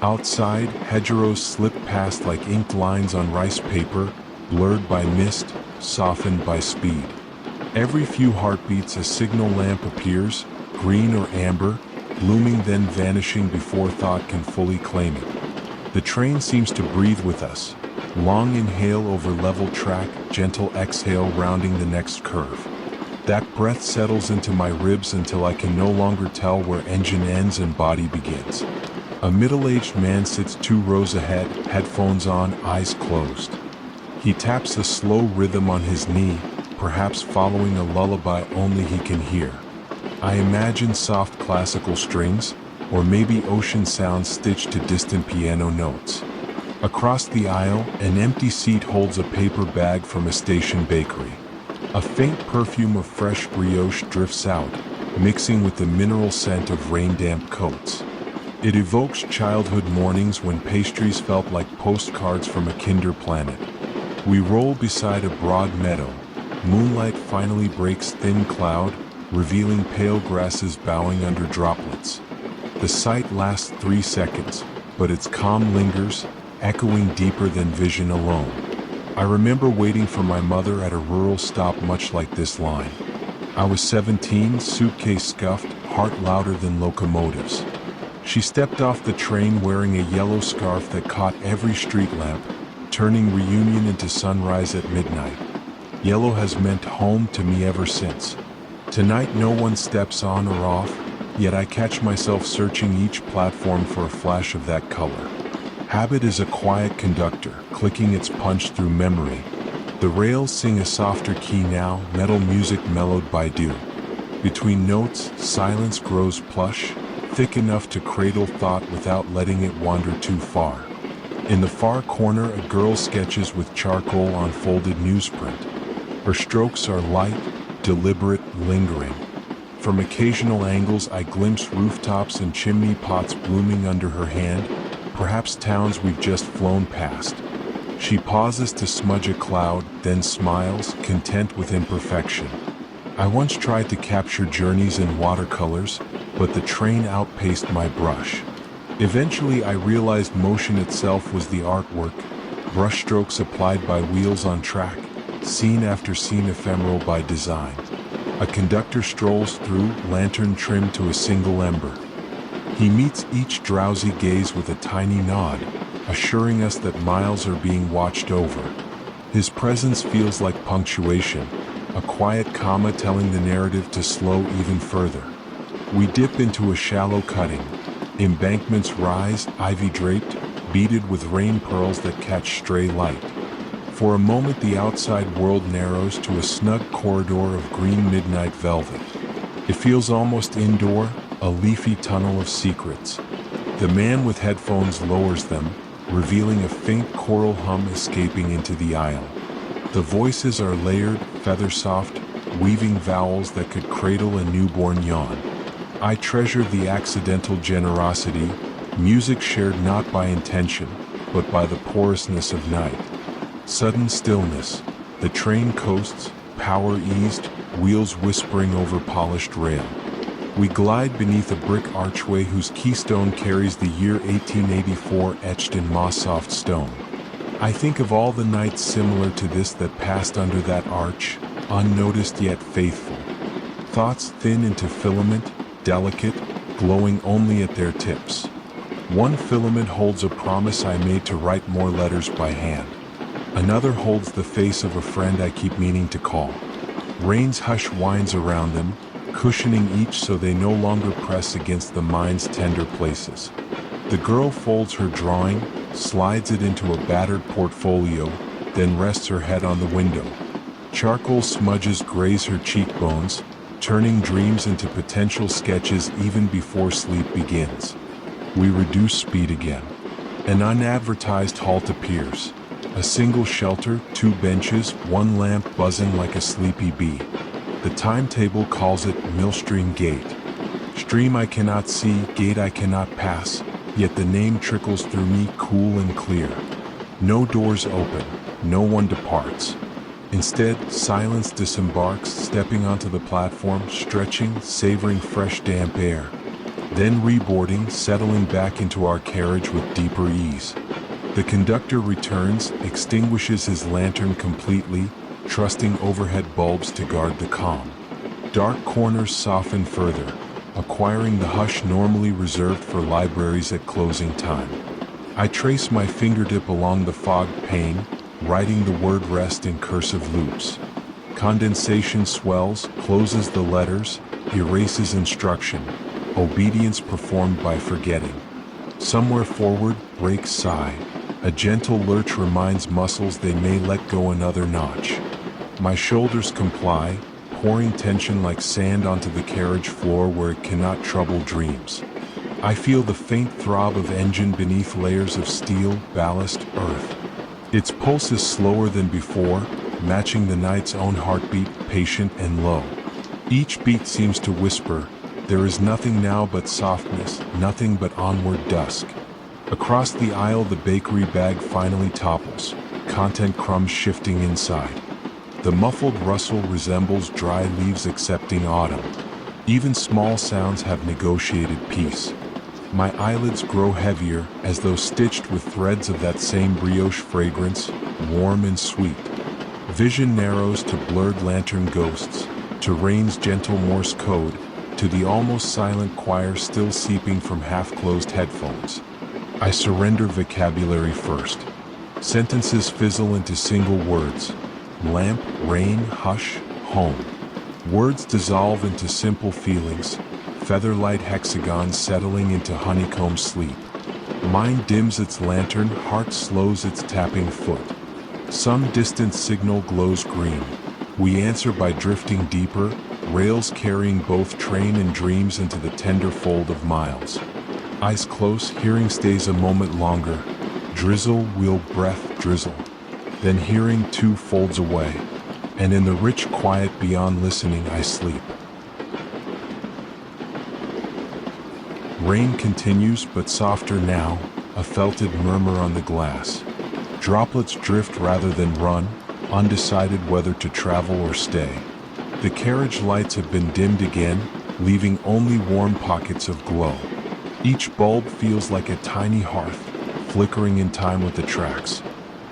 Outside, hedgerows slip past like inked lines on rice paper, blurred by mist, softened by speed. Every few heartbeats a signal lamp appears, green or amber, blooming then vanishing before thought can fully claim it. The train seems to breathe with us. Long inhale over level track, gentle exhale rounding the next curve. That breath settles into my ribs until I can no longer tell where engine ends and body begins. A middle-aged man sits 2 rows ahead, headphones on, eyes closed. He taps a slow rhythm on his knee, perhaps following a lullaby only he can hear. I imagine soft classical strings, or maybe ocean sounds stitched to distant piano notes. Across the aisle, an empty seat holds a paper bag from a station bakery. A faint perfume of fresh brioche drifts out, mixing with the mineral scent of rain-damp coats. It evokes childhood mornings when pastries felt like postcards from a kinder planet. We roll beside a broad meadow. Moonlight finally breaks thin cloud, revealing pale grasses bowing under droplets. The sight lasts 3 seconds, but its calm lingers, echoing deeper than vision alone. I remember waiting for my mother at a rural stop much like this line. I was 17, suitcase scuffed, heart louder than locomotives. She stepped off the train wearing a yellow scarf that caught every street lamp, turning Reunion into sunrise at midnight. Yellow has meant home to me ever since. Tonight no one steps on or off, yet I catch myself searching each platform for a flash of that color. Habit is a quiet conductor, clicking its punch through memory. The rails sing a softer key now, metal music mellowed by dew. Between notes, silence grows plush, thick enough to cradle thought without letting it wander too far. In the far corner, a girl sketches with charcoal on folded newsprint. Her strokes are light, deliberate, lingering. From occasional angles, I glimpse rooftops and chimney pots blooming under her hand, perhaps towns we've just flown past. She pauses to smudge a cloud, then smiles, content with imperfection. I once tried to capture journeys in watercolors, but the train outpaced my brush. Eventually, I realized motion itself was the artwork, brushstrokes applied by wheels on track, scene after scene ephemeral by design. A conductor strolls through, lantern trimmed to a single ember. He meets each drowsy gaze with a tiny nod, assuring us that miles are being watched over. His presence feels like punctuation, a quiet comma telling the narrative to slow even further. We dip into a shallow cutting. Embankments rise, ivy draped, beaded with rain pearls that catch stray light. For a moment the outside world narrows to a snug corridor of green midnight velvet. It feels almost indoor, a leafy tunnel of secrets. The man with headphones lowers them, revealing a faint choral hum escaping into the aisle. The voices are layered, feather-soft, weaving vowels that could cradle a newborn yawn. I treasure the accidental generosity, music shared not by intention, but by the porousness of night. Sudden stillness. The train coasts, power eased, wheels whispering over polished rail. We glide beneath a brick archway whose keystone carries the year 1884 etched in moss-soft stone. I think of all the nights similar to this that passed under that arch, unnoticed yet faithful. Thoughts thin into filament, delicate, glowing only at their tips. One filament holds a promise I made to write more letters by hand. Another holds the face of a friend I keep meaning to call. Rain's hush winds around them, cushioning each so they no longer press against the mind's tender places. The girl folds her drawing, slides it into a battered portfolio, then rests her head on the window. Charcoal smudges graze her cheekbones, turning dreams into potential sketches even before sleep begins. We reduce speed again. An unadvertised halt appears. A single shelter, 2 benches, 1 lamp buzzing like a sleepy bee. The timetable calls it Millstream Gate. Stream I cannot see, gate I cannot pass, yet the name trickles through me cool and clear. No doors open, no one departs. Instead, silence disembarks, stepping onto the platform, stretching, savoring fresh damp air. Then reboarding, settling back into our carriage with deeper ease. The conductor returns, extinguishes his lantern completely, trusting overhead bulbs to guard the calm. Dark corners soften further, acquiring the hush normally reserved for libraries at closing time. I trace my fingertip along the fogged pane, writing the word rest in cursive loops. Condensation swells, closes the letters, erases instruction, obedience performed by forgetting. Somewhere forward, breaks sigh. A gentle lurch reminds muscles they may let go another notch. My shoulders comply, pouring tension like sand onto the carriage floor where it cannot trouble dreams. I feel the faint throb of engine beneath layers of steel, ballast, earth. Its pulse is slower than before, matching the night's own heartbeat, patient and low. Each beat seems to whisper, there is nothing now but softness, nothing but onward dusk. Across the aisle the bakery bag finally topples, content crumbs shifting inside. The muffled rustle resembles dry leaves accepting autumn. Even small sounds have negotiated peace. My eyelids grow heavier as though stitched with threads of that same brioche fragrance, warm and sweet. Vision narrows to blurred lantern ghosts, to rain's gentle Morse code, to the almost silent choir still seeping from half-closed headphones. I surrender vocabulary first. Sentences fizzle into single words. Lamp, rain, hush, home. Words dissolve into simple feelings, featherlight hexagons settling into honeycomb sleep. Mind dims its lantern, heart slows its tapping foot. Some distant signal glows green. We answer by drifting deeper, rails carrying both train and dreams into the tender fold of miles. Eyes close, hearing stays a moment longer. Drizzle, wheel, breath, drizzle. Then hearing too folds away, and in the rich quiet beyond listening I sleep. Rain continues, but softer now, a felted murmur on the glass. Droplets drift rather than run, undecided whether to travel or stay. The carriage lights have been dimmed again, leaving only warm pockets of glow. Each bulb feels like a tiny hearth, flickering in time with the tracks.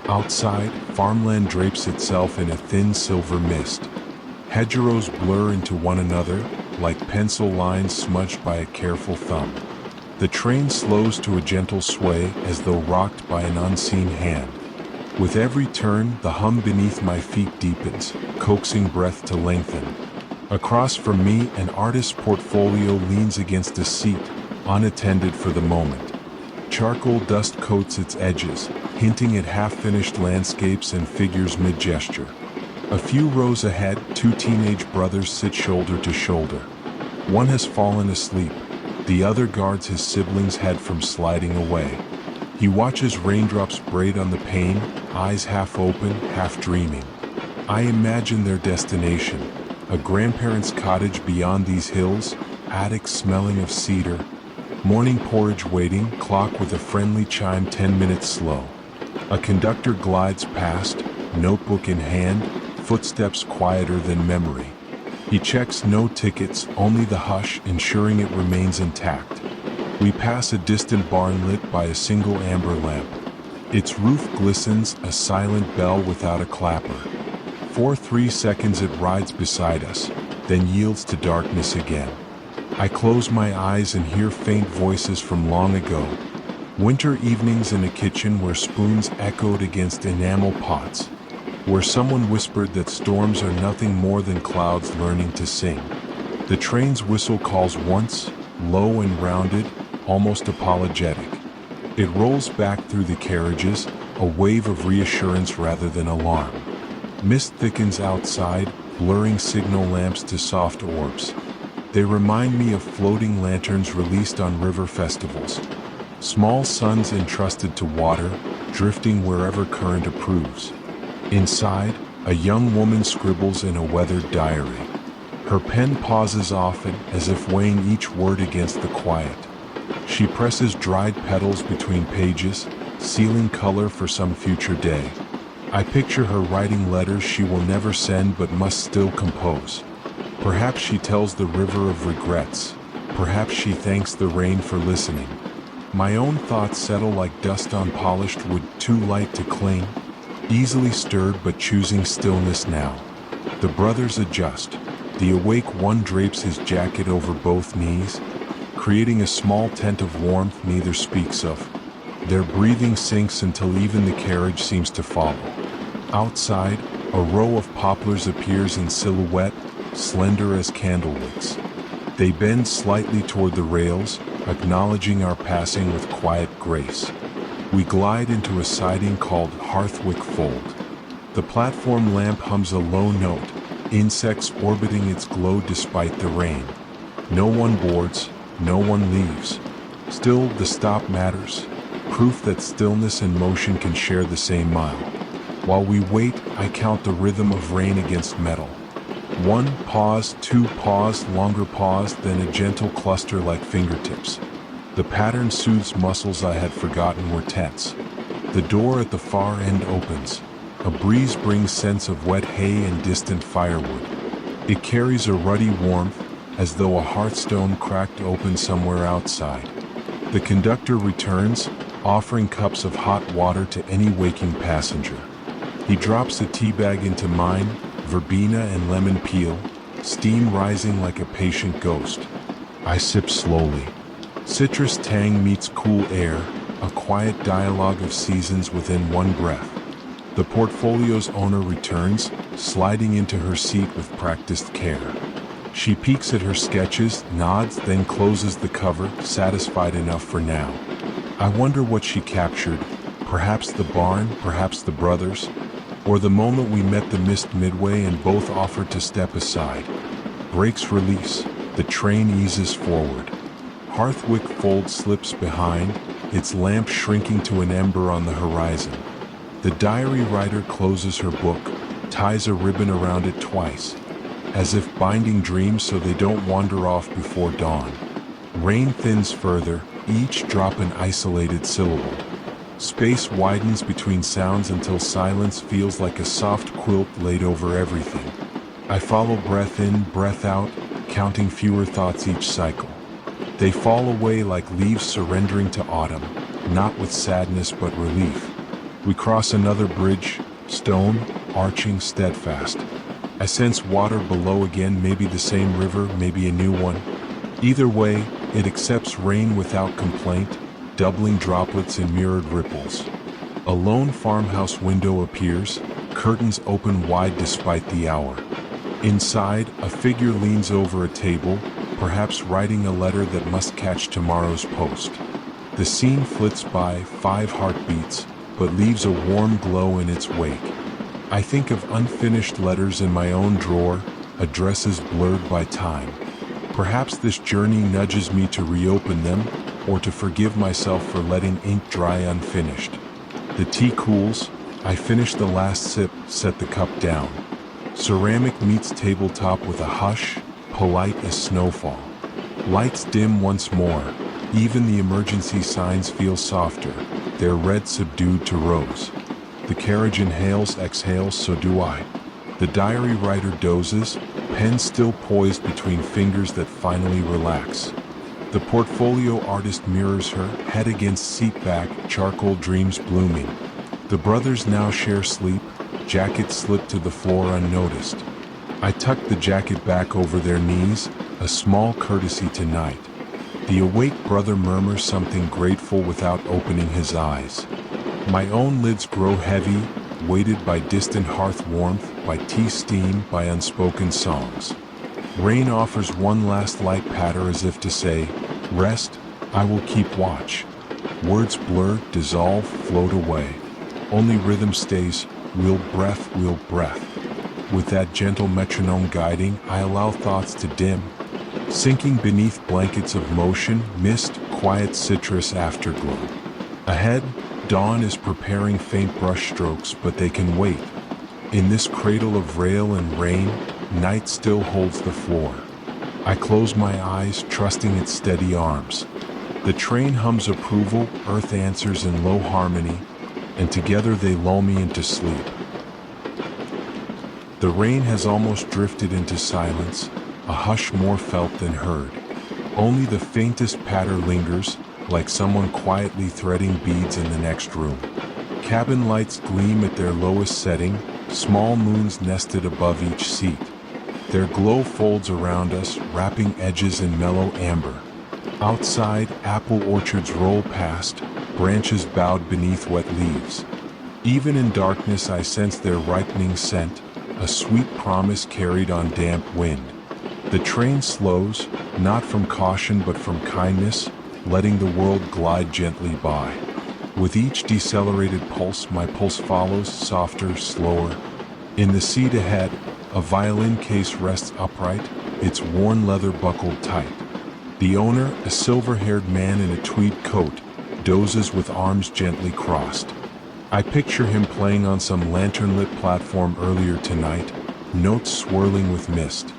Outside, farmland drapes itself in a thin silver mist. Hedgerows blur into one another, like pencil lines smudged by a careful thumb. The train slows to a gentle sway as though rocked by an unseen hand. With every turn, the hum beneath my feet deepens, coaxing breath to lengthen. Across from me, an artist's portfolio leans against a seat, unattended for the moment. Charcoal dust coats its edges, hinting at half-finished landscapes and figures mid-gesture. A few rows ahead, two teenage brothers sit shoulder to shoulder. One has fallen asleep. The other guards his sibling's head from sliding away. He watches raindrops braid on the pane, eyes half open, half dreaming. I imagine their destination, a grandparent's cottage beyond these hills, attic smelling of cedar. Morning porridge waiting, clock with a friendly chime 10 minutes slow. A conductor glides past, notebook in hand, footsteps quieter than memory. He checks no tickets, only the hush, ensuring it remains intact. We pass a distant barn lit by a single amber lamp. Its roof glistens, a silent bell without a clapper. For 3 seconds it rides beside us, then yields to darkness again. I close my eyes and hear faint voices from long ago. Winter evenings in a kitchen where spoons echoed against enamel pots. Where someone whispered that storms are nothing more than clouds learning to sing. The train's whistle calls once, low and rounded, almost apologetic. It rolls back through the carriages, a wave of reassurance rather than alarm. Mist thickens outside, blurring signal lamps to soft orbs. They remind me of floating lanterns released on river festivals. Small suns entrusted to water, drifting wherever current approves. Inside, a young woman scribbles in a weathered diary. Her pen pauses often, as if weighing each word against the quiet. She presses dried petals between pages, sealing color for some future day. I picture her writing letters she will never send but must still compose. Perhaps she tells the river of regrets. Perhaps she thanks the rain for listening. My own thoughts settle like dust on polished wood, too light to cling, easily stirred but choosing stillness now. The brothers adjust. The awake one drapes his jacket over both knees, creating a small tent of warmth neither speaks of. Their breathing sinks until even the carriage seems to follow. Outside, a row of poplars appears in silhouette, slender as candlewicks. They bend slightly toward the rails, acknowledging our passing with quiet grace. We glide into a siding called Hearthwick Fold. The platform lamp hums a low note, insects orbiting its glow despite the rain. No one boards, no one leaves. Still, the stop matters, proof that stillness and motion can share the same mile. While we wait, I count the rhythm of rain against metal. 1 pause, 2 pause, longer pause, then a gentle cluster like fingertips. The pattern soothes muscles I had forgotten were tense. The door at the far end opens. A breeze brings scents of wet hay and distant firewood. It carries a ruddy warmth, as though a hearthstone cracked open somewhere outside. The conductor returns, offering cups of hot water to any waking passenger. He drops a tea bag into mine, verbena and lemon peel, steam rising like a patient ghost. I sip slowly. Citrus tang meets cool air, a quiet dialogue of seasons within one breath. The portfolio's owner returns, sliding into her seat with practiced care. She peeks at her sketches, nods, then closes the cover, satisfied enough for now. I wonder what she captured. Perhaps the barn, perhaps the brothers, or the moment we met the mist midway and both offered to step aside. Brakes release. The train eases forward. Hearthwick fold slips behind, its lamp shrinking to an ember on the horizon. The diary writer closes her book, ties a ribbon around it twice, as if binding dreams so they don't wander off before dawn. Rain thins further, each drop an isolated syllable. Space widens between sounds until silence feels like a soft quilt laid over everything. I follow breath in, breath out, counting fewer thoughts each cycle. They fall away like leaves surrendering to autumn, not with sadness but relief. We cross another bridge, stone, arching, steadfast. I sense water below again, maybe the same river, maybe a new one. Either way, it accepts rain without complaint, doubling droplets in mirrored ripples. A lone farmhouse window appears, curtains open wide despite the hour. Inside, a figure leans over a table, perhaps writing a letter that must catch tomorrow's post. The scene flits by, 5 heartbeats, but leaves a warm glow in its wake. I think of unfinished letters in my own drawer, addresses blurred by time. Perhaps this journey nudges me to reopen them, or to forgive myself for letting ink dry unfinished. The tea cools. I finish the last sip, set the cup down. Ceramic meets tabletop with a hush, polite as snowfall. Lights dim once more. Even the emergency signs feel softer, their red subdued to rose. The carriage inhales, exhales, so do I. The diary writer dozes, pen still poised between fingers that finally relax. The portfolio artist mirrors her, head against seat back, charcoal dreams blooming. The brothers now share sleep, jackets slip to the floor unnoticed. I tuck the jacket back over their knees, a small courtesy tonight. The awake brother murmurs something grateful without opening his eyes. My own lids grow heavy, weighted by distant hearth warmth, by tea steam, by unspoken songs. Rain offers one last light patter as if to say, rest, I will keep watch. Words blur, dissolve, float away. Only rhythm stays, real breath, real breath. With that gentle metronome guiding, I allow thoughts to dim. Sinking beneath blankets of motion, mist, quiet citrus afterglow. Ahead, dawn is preparing faint brushstrokes, but they can wait. In this cradle of rail and rain, night still holds the floor. I close my eyes, trusting its steady arms. The train hums approval, earth answers in low harmony, and together they lull me into sleep. The rain has almost drifted into silence, a hush more felt than heard. Only the faintest patter lingers, like someone quietly threading beads in the next room. Cabin lights gleam at their lowest setting, small moons nested above each seat. Their glow folds around us, wrapping edges in mellow amber. Outside, apple orchards roll past, branches bowed beneath wet leaves. Even in darkness I sense their ripening scent, a sweet promise carried on damp wind. The train slows, not from caution but from kindness, letting the world glide gently by. With each decelerated pulse, my pulse follows, softer, slower. In the seat ahead, a violin case rests upright, its worn leather buckled tight. The owner, a silver-haired man in a tweed coat, dozes with arms gently crossed. I picture him playing on some lantern-lit platform earlier tonight, notes swirling with mist.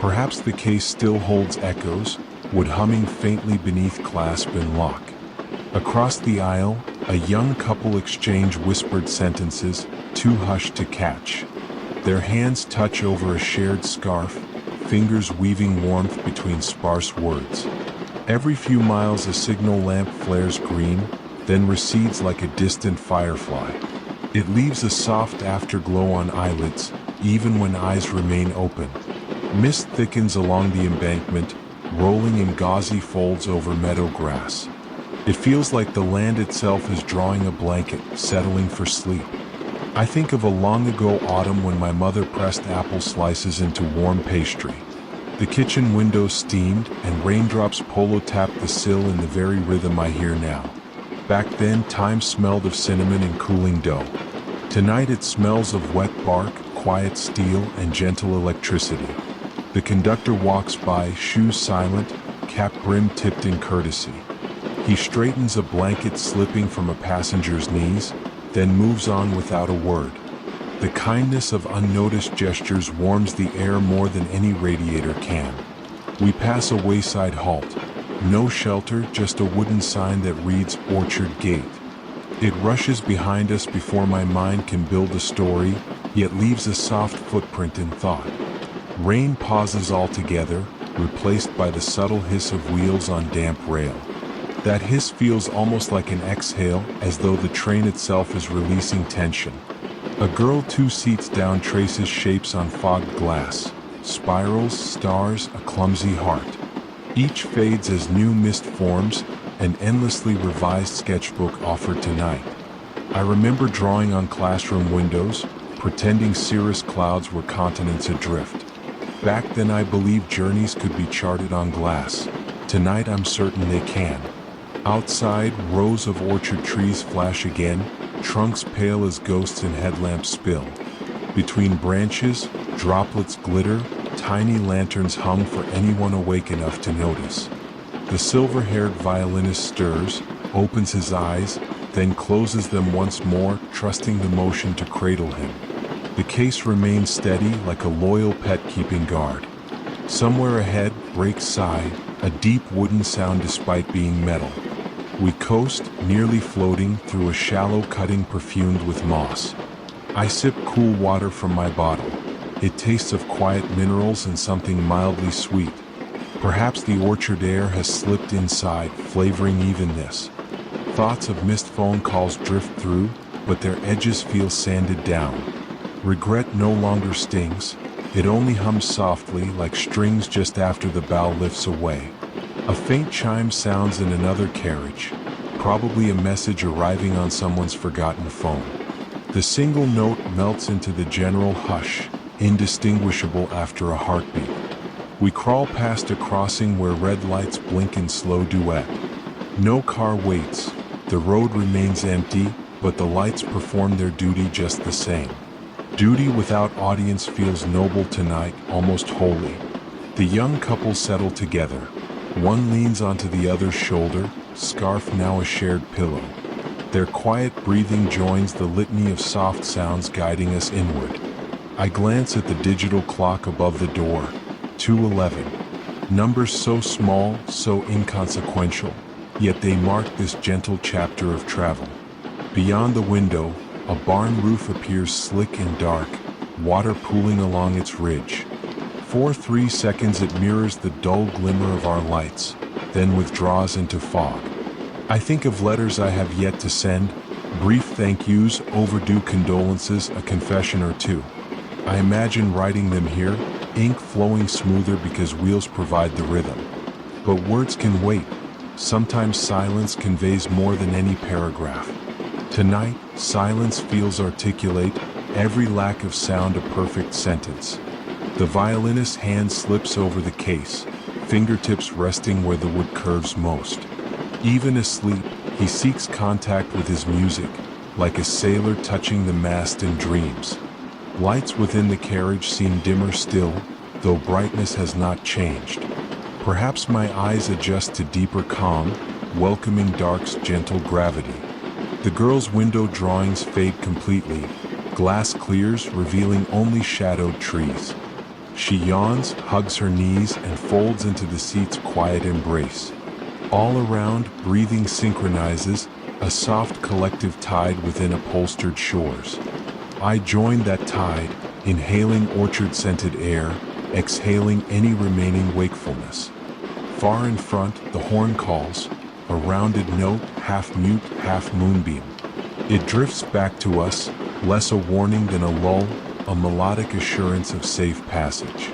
Perhaps the case still holds echoes, wood humming faintly beneath clasp and lock. Across the aisle, a young couple exchange whispered sentences, too hushed to catch. Their hands touch over a shared scarf, fingers weaving warmth between sparse words. Every few miles a signal lamp flares green, then recedes like a distant firefly. It leaves a soft afterglow on eyelids, even when eyes remain open. Mist thickens along the embankment, rolling in gauzy folds over meadow grass. It feels like the land itself is drawing a blanket, settling for sleep. I think of a long ago autumn when my mother pressed apple slices into warm pastry. The kitchen window steamed, and raindrops polo-tapped the sill in the very rhythm I hear now. Back then, time smelled of cinnamon and cooling dough. Tonight it smells of wet bark, quiet steel, and gentle electricity. The conductor walks by, shoes silent, cap brim tipped in courtesy. He straightens a blanket slipping from a passenger's knees, then moves on without a word. The kindness of unnoticed gestures warms the air more than any radiator can. We pass a wayside halt. No shelter, just a wooden sign that reads Orchard Gate. It rushes behind us before my mind can build a story, yet leaves a soft footprint in thought. Rain pauses altogether, replaced by the subtle hiss of wheels on damp rail. That hiss feels almost like an exhale, as though the train itself is releasing tension. A girl 2 seats down traces shapes on fogged glass. Spirals, stars, a clumsy heart. Each fades as new mist forms, an endlessly revised sketchbook offered tonight. I remember drawing on classroom windows, pretending cirrus clouds were continents adrift. Back then I believed journeys could be charted on glass. Tonight I'm certain they can. Outside, rows of orchard trees flash again, trunks pale as ghosts in headlamps spill. Between branches, droplets glitter, tiny lanterns hung for anyone awake enough to notice. The silver-haired violinist stirs, opens his eyes, then closes them once more, trusting the motion to cradle him. The case remains steady like a loyal pet keeping guard. Somewhere ahead, brakes sigh, a deep wooden sound despite being metal. We coast, nearly floating, through a shallow cutting perfumed with moss. I sip cool water from my bottle. It tastes of quiet minerals and something mildly sweet. Perhaps the orchard air has slipped inside, flavoring even this. Thoughts of missed phone calls drift through, but their edges feel sanded down. Regret no longer stings. It only hums softly, like strings just after the bow lifts away. A faint chime sounds in another carriage, probably a message arriving on someone's forgotten phone. The single note melts into the general hush, indistinguishable after a heartbeat. We crawl past a crossing where red lights blink in slow duet. No car waits. The road remains empty, but the lights perform their duty just the same. Duty without audience feels noble tonight, almost holy. The young couple settle together. One leans onto the other's shoulder, scarf now a shared pillow. Their quiet breathing joins the litany of soft sounds guiding us inward. I glance at the digital clock above the door. 2:11. Numbers so small, so inconsequential, yet they mark this gentle chapter of travel. Beyond the window, a barn roof appears slick and dark, water pooling along its ridge. For 3 seconds it mirrors the dull glimmer of our lights, then withdraws into fog. I think of letters I have yet to send, brief thank yous, overdue condolences, a confession or two. I imagine writing them here, ink flowing smoother because wheels provide the rhythm. But words can wait. Sometimes silence conveys more than any paragraph. Tonight, silence feels articulate, every lack of sound a perfect sentence. The violinist's hand slips over the case, fingertips resting where the wood curves most. Even asleep, he seeks contact with his music, like a sailor touching the mast in dreams. Lights within the carriage seem dimmer still, though brightness has not changed. Perhaps my eyes adjust to deeper calm, welcoming dark's gentle gravity. The girl's window drawings fade completely, glass clears, revealing only shadowed trees. She yawns, hugs her knees, and folds into the seat's quiet embrace. All around, breathing synchronizes, a soft collective tide within upholstered shores. I join that tide, inhaling orchard-scented air, exhaling any remaining wakefulness. Far in front, the horn calls, a rounded note, half mute, half moonbeam. It drifts back to us, less a warning than a lull, a melodic assurance of safe passage.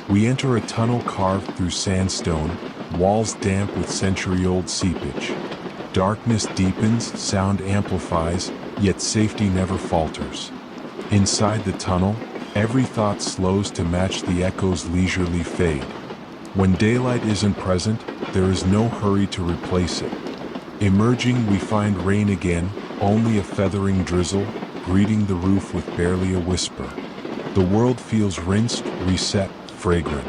We enter a tunnel carved through sandstone, walls damp with century-old seepage. Darkness deepens, sound amplifies, yet safety never falters. Inside the tunnel, every thought slows to match the echo's leisurely fade. When daylight isn't present, there is no hurry to replace it. Emerging, we find rain again, only a feathering drizzle, greeting the roof with barely a whisper. The world feels rinsed, reset, fragrant.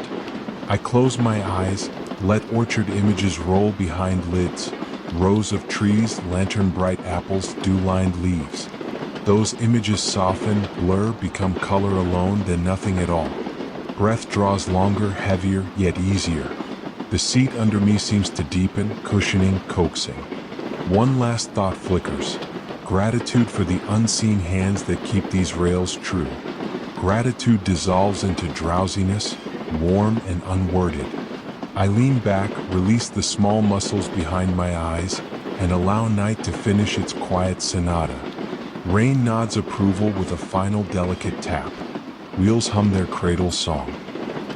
I close my eyes, let orchard images roll behind lids, rows of trees, lantern-bright apples, dew-lined leaves. Those images soften, blur, become color alone, then nothing at all. Breath draws longer, heavier, yet easier. The seat under me seems to deepen, cushioning, coaxing. One last thought flickers. Gratitude for the unseen hands that keep these rails true. Gratitude dissolves into drowsiness, warm and unworded. I lean back, release the small muscles behind my eyes, and allow night to finish its quiet sonata. Rain nods approval with a final delicate tap. Wheels hum their cradle song.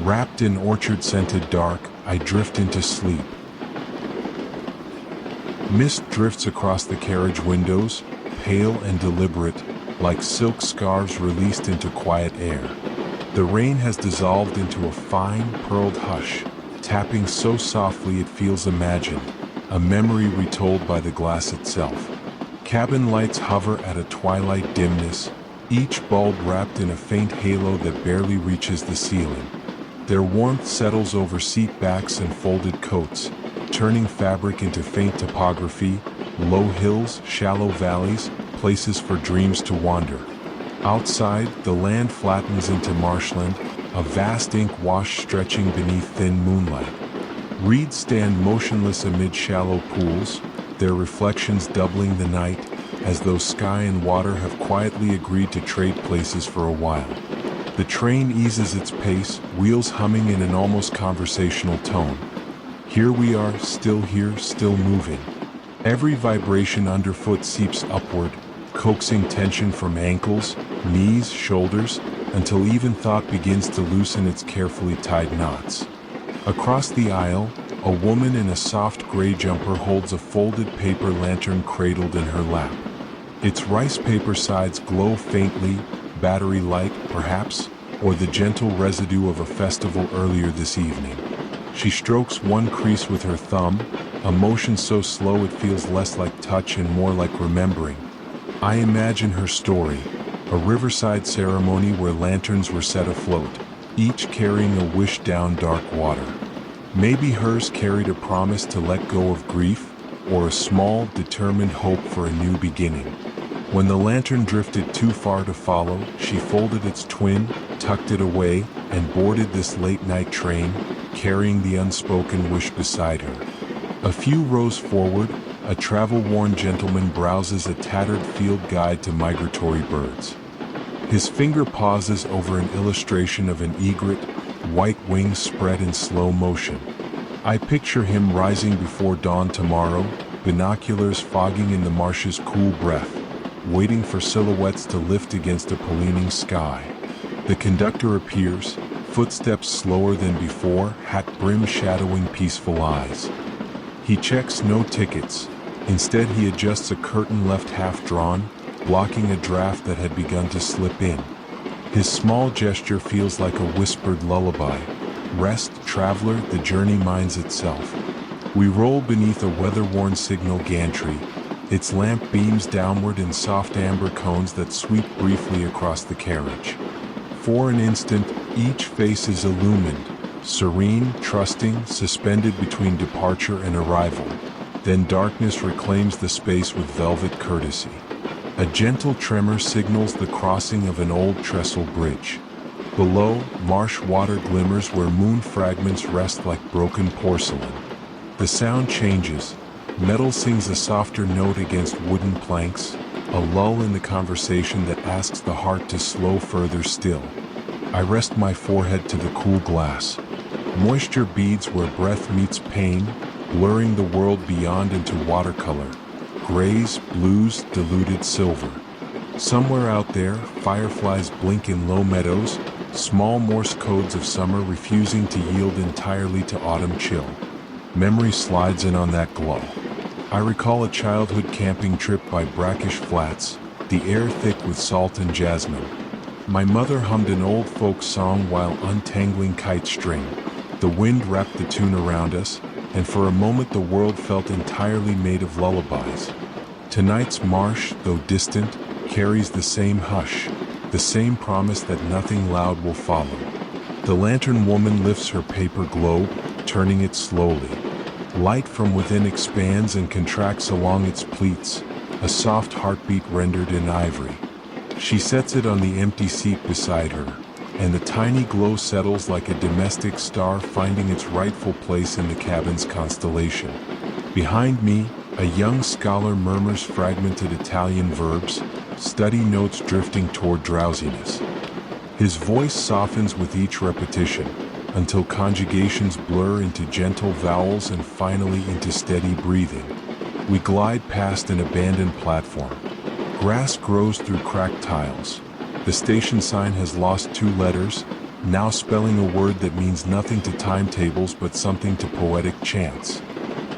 Wrapped in orchard-scented dark, I drift into sleep. Mist drifts across the carriage windows, pale and deliberate, like silk scarves released into quiet air. The rain has dissolved into a fine, pearled hush, tapping so softly it feels imagined, a memory retold by the glass itself. Cabin lights hover at a twilight dimness, each bulb wrapped in a faint halo that barely reaches the ceiling. Their warmth settles over seat backs and folded coats, turning fabric into faint topography, low hills, shallow valleys, places for dreams to wander. Outside, the land flattens into marshland, a vast ink wash stretching beneath thin moonlight. Reeds stand motionless amid shallow pools, their reflections doubling the night, as though sky and water have quietly agreed to trade places for a while. The train eases its pace, wheels humming in an almost conversational tone. Here we are, still here, still moving. Every vibration underfoot seeps upward, coaxing tension from ankles, knees, shoulders, until even thought begins to loosen its carefully tied knots. Across the aisle, a woman in a soft gray jumper holds a folded paper lantern cradled in her lap. Its rice paper sides glow faintly, battery-light, perhaps, or the gentle residue of a festival earlier this evening. She strokes one crease with her thumb, a motion so slow it feels less like touch and more like remembering. I imagine her story, a riverside ceremony where lanterns were set afloat, each carrying a wish down dark water. Maybe hers carried a promise to let go of grief, or a small, determined hope for a new beginning. When the lantern drifted too far to follow, she folded its twin, tucked it away, and boarded this late-night train, carrying the unspoken wish beside her. A few rows forward, a travel-worn gentleman browses a tattered field guide to migratory birds. His finger pauses over an illustration of an egret, white wings spread in slow motion. I picture him rising before dawn tomorrow, binoculars fogging in the marsh's cool breath, waiting for silhouettes to lift against a paleening sky. The conductor appears, footsteps slower than before, hat brim shadowing peaceful eyes. He checks no tickets. Instead, he adjusts a curtain left half drawn, blocking a draft that had begun to slip in. His small gesture feels like a whispered lullaby. Rest, traveler, the journey minds itself. We roll beneath a weather-worn signal gantry, its lamp beams downward in soft amber cones that sweep briefly across the carriage. For an instant, each face is illumined, serene, trusting, suspended between departure and arrival. Then darkness reclaims the space with velvet courtesy. A gentle tremor signals the crossing of an old trestle bridge. Below, marsh water glimmers where moon fragments rest like broken porcelain. The sound changes. Metal sings a softer note against wooden planks. a lull in the conversation that asks the heart to slow further still. I rest my forehead to the cool glass. Moisture beads where breath meets pain, blurring the world beyond into watercolor. Grays, blues, diluted silver. Somewhere out there, fireflies blink in low meadows, small Morse codes of summer refusing to yield entirely to autumn chill. Memory slides in on that glow. I recall a childhood camping trip by brackish flats, the air thick with salt and jasmine. My mother hummed an old folk song while untangling kite string. The wind wrapped the tune around us, and for a moment the world felt entirely made of lullabies. Tonight's marsh, though distant, carries the same hush, the same promise that nothing loud will follow. The lantern woman lifts her paper globe, turning it slowly. Light from within expands and contracts along its pleats, a soft heartbeat rendered in ivory. She sets it on the empty seat beside her, and the tiny glow settles like a domestic star finding its rightful place in the cabin's constellation. Behind me, a young scholar murmurs fragmented Italian verbs, study notes drifting toward drowsiness. His voice softens with each repetition, until conjugations blur into gentle vowels and finally into steady breathing. We glide past an abandoned platform. Grass grows through cracked tiles. The station sign has lost 2 letters, now spelling a word that means nothing to timetables but something to poetic chants.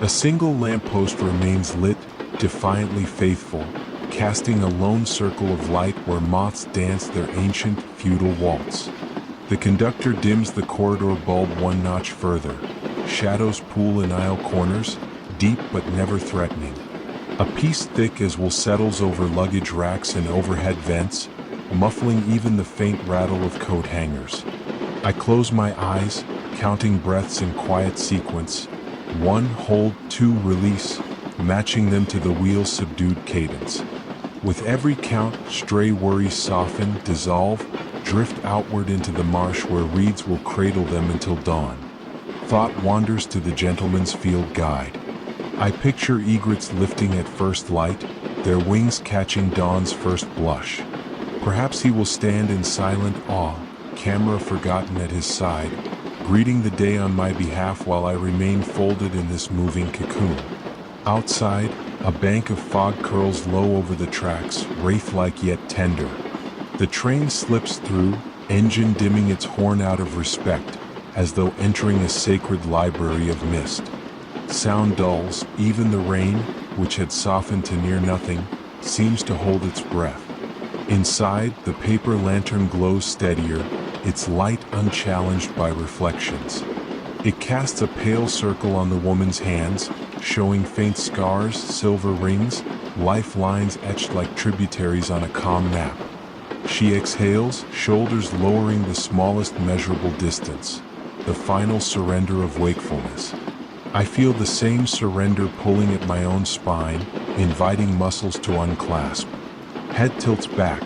A single lamppost remains lit, defiantly faithful, casting a lone circle of light where moths dance their ancient, feudal waltz. The conductor dims the corridor bulb 1 notch further. Shadows pool in aisle corners, deep but never threatening. A piece thick as wool settles over luggage racks and overhead vents, muffling even the faint rattle of coat hangers. I close my eyes, counting breaths in quiet sequence. 1, hold, 2, release, matching them to the wheel's subdued cadence. With every count, stray worries soften, dissolve, drift outward into the marsh where reeds will cradle them until dawn. Thought wanders to the gentleman's field guide. I picture egrets lifting at first light, their wings catching dawn's first blush. Perhaps he will stand in silent awe, camera forgotten at his side, greeting the day on my behalf while I remain folded in this moving cocoon. Outside, a bank of fog curls low over the tracks, wraith-like yet tender. The train slips through, engine dimming its horn out of respect, as though entering a sacred library of mist. Sound dulls, even the rain, which had softened to near nothing, seems to hold its breath. Inside, the paper lantern glows steadier, its light unchallenged by reflections. It casts a pale circle on the woman's hands, showing faint scars, silver rings, lifelines etched like tributaries on a calm map. She exhales, shoulders lowering the smallest measurable distance, the final surrender of wakefulness. I feel the same surrender pulling at my own spine, inviting muscles to unclasp. Head tilts back,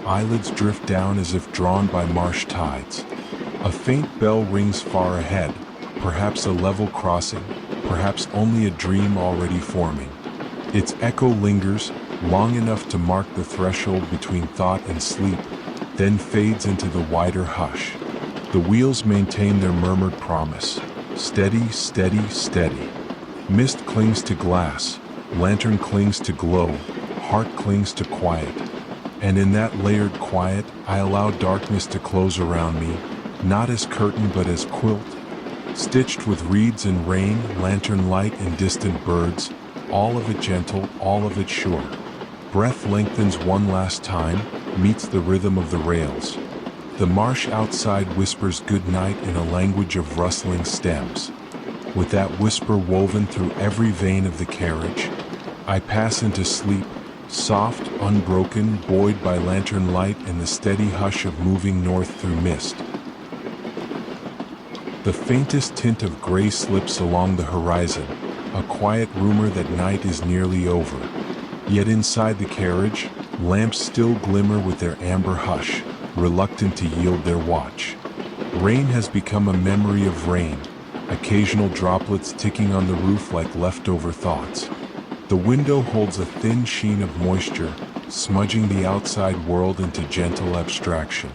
eyelids drift down as if drawn by marsh tides. A faint bell rings far ahead, perhaps a level crossing, perhaps only a dream already forming. Its echo lingers, long enough to mark the threshold between thought and sleep, then fades into the wider hush. The wheels maintain their murmured promise. Steady, steady, steady. Mist clings to glass, lantern clings to glow, heart clings to quiet. And in that layered quiet, I allow darkness to close around me, not as curtain but as quilt. Stitched with reeds and rain, lantern light and distant birds, all of it gentle, all of it sure. Breath lengthens one last time, meets the rhythm of the rails. The marsh outside whispers goodnight in a language of rustling stems. With that whisper woven through every vein of the carriage, I pass into sleep, soft, unbroken, buoyed by lantern light and the steady hush of moving north through mist. The faintest tint of gray slips along the horizon, a quiet rumor that night is nearly over. Yet inside the carriage, lamps still glimmer with their amber hush, reluctant to yield their watch. Rain has become a memory of rain, occasional droplets ticking on the roof like leftover thoughts. The window holds a thin sheen of moisture, smudging the outside world into gentle abstraction.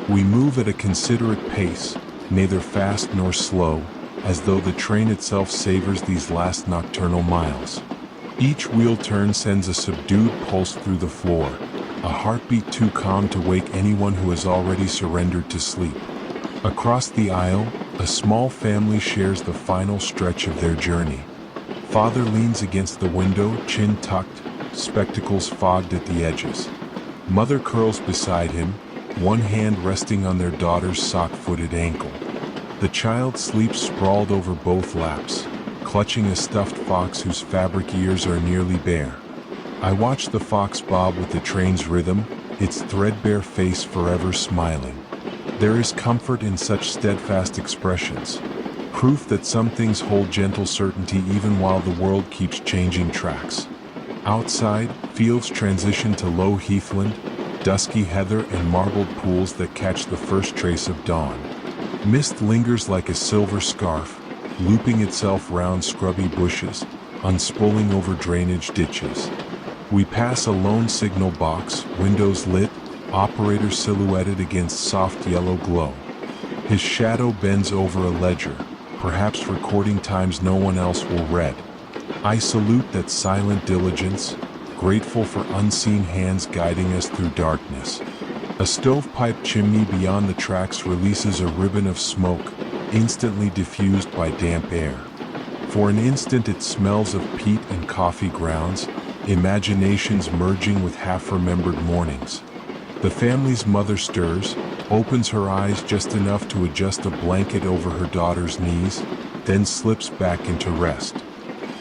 We move at a considerate pace, neither fast nor slow, as though the train itself savors these last nocturnal miles. Each wheel turn sends a subdued pulse through the floor, a heartbeat too calm to wake anyone who has already surrendered to sleep. Across the aisle, a small family shares the final stretch of their journey. Father leans against the window, chin tucked, spectacles fogged at the edges. Mother curls beside him, one hand resting on their daughter's sock-footed ankle. The child sleeps sprawled over both laps, clutching a stuffed fox whose fabric ears are nearly bare. I watch the fox bob with the train's rhythm, its threadbare face forever smiling. There is comfort in such steadfast expressions, proof that some things hold gentle certainty even while the world keeps changing tracks. Outside, fields transition to low heathland, dusky heather and marbled pools that catch the first trace of dawn. Mist lingers like a silver scarf, looping itself round scrubby bushes, unspooling over drainage ditches. We pass a lone signal box, windows lit, operator silhouetted against soft yellow glow. His shadow bends over a ledger, perhaps recording times no one else will read. I salute that silent diligence, grateful for unseen hands guiding us through darkness. A stovepipe chimney beyond the tracks releases a ribbon of smoke, instantly diffused by damp air. For an instant it smells of peat and coffee grounds, imaginations merging with half-remembered mornings. The family's mother stirs, opens her eyes just enough to adjust a blanket over her daughter's knees, then slips back into rest.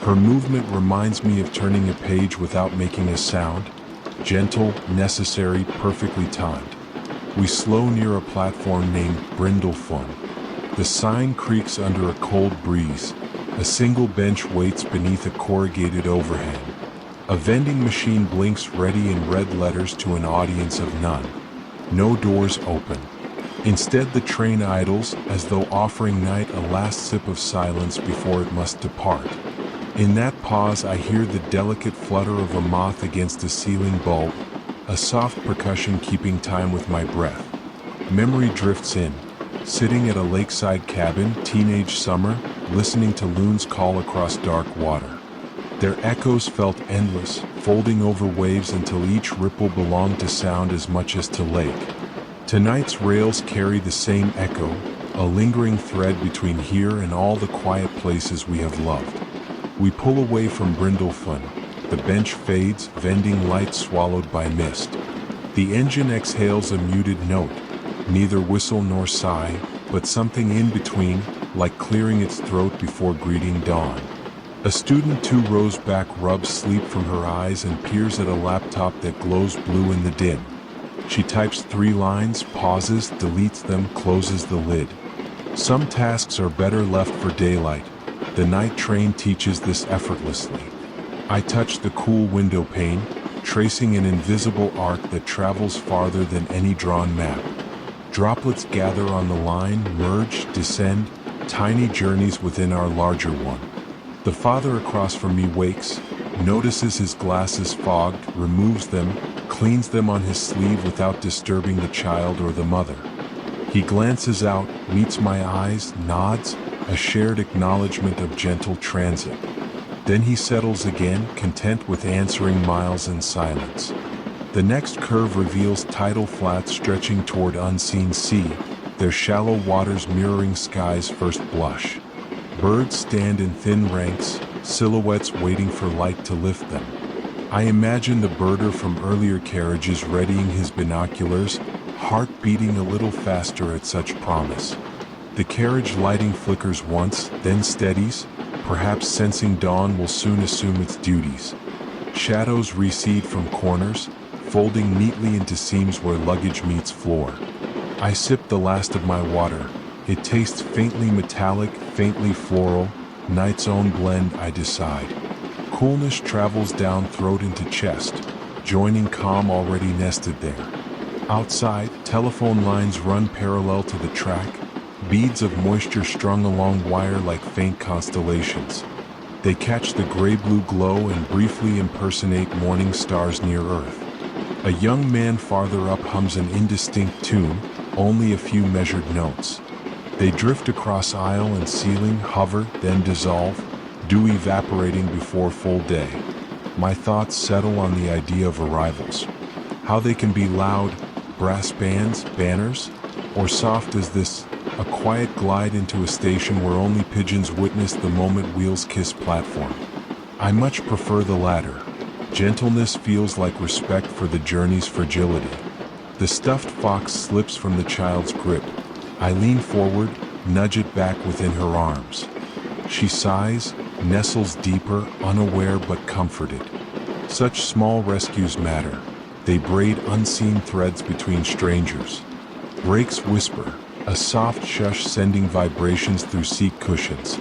Her movement reminds me of turning a page without making a sound, gentle, necessary, perfectly timed. We slow near a platform named Brindlefun. The sign creaks under a cold breeze. A single bench waits beneath a corrugated overhang. A vending machine blinks ready in red letters to an audience of none. No doors open. Instead, the train idles, as though offering night a last sip of silence before it must depart. In that pause, I hear the delicate flutter of a moth against a ceiling bulb, a soft percussion keeping time with my breath. Memory drifts in, sitting at a lakeside cabin, teenage summer, listening to loons call across dark water. Their echoes felt endless, folding over waves until each ripple belonged to sound as much as to lake. Tonight's rails carry the same echo, a lingering thread between here and all the quiet places we have loved. We pull away from Brindlefun. The bench fades, vending light swallowed by mist. The engine exhales a muted note, neither whistle nor sigh, but something in between, like clearing its throat before greeting dawn. A student 2 rows back rubs sleep from her eyes and peers at a laptop that glows blue in the dim. She types 3 lines, pauses, deletes them, closes the lid. Some tasks are better left for daylight. The night train teaches this effortlessly. I touch the cool window pane, tracing an invisible arc that travels farther than any drawn map. Droplets gather on the line, merge, descend, tiny journeys within our larger one. The father across from me wakes, notices his glasses fogged, removes them, cleans them on his sleeve without disturbing the child or the mother. He glances out, meets my eyes, nods, a shared acknowledgement of gentle transit. Then he settles again, content with answering miles in silence. The next curve reveals tidal flats stretching toward unseen sea, their shallow waters mirroring sky's first blush. Birds stand in thin ranks, silhouettes waiting for light to lift them. I imagine the birder from earlier carriages readying his binoculars, heart beating a little faster at such promise. The carriage lighting flickers once, then steadies, perhaps sensing dawn will soon assume its duties. Shadows recede from corners, folding neatly into seams where luggage meets floor. I sip the last of my water. It tastes faintly metallic, faintly floral, night's own blend, I decide. Coolness travels down throat into chest, joining calm already nested there. Outside, telephone lines run parallel to the track, beads of moisture strung along wire like faint constellations. They catch the gray-blue glow and briefly impersonate morning stars near Earth. A young man farther up hums an indistinct tune, only a few measured notes. They drift across aisle and ceiling, hover, then dissolve, dew evaporating before full day. My thoughts settle on the idea of arrivals. How they can be loud, brass bands, banners, or soft as this, a quiet glide into a station where only pigeons witness the moment wheels kiss platform. I much prefer the latter. Gentleness feels like respect for the journey's fragility. The stuffed fox slips from the child's grip. I lean forward, nudge it back within her arms. She sighs, nestles deeper, unaware but comforted. Such small rescues matter. They braid unseen threads between strangers. Brakes whisper, a soft shush sending vibrations through seat cushions.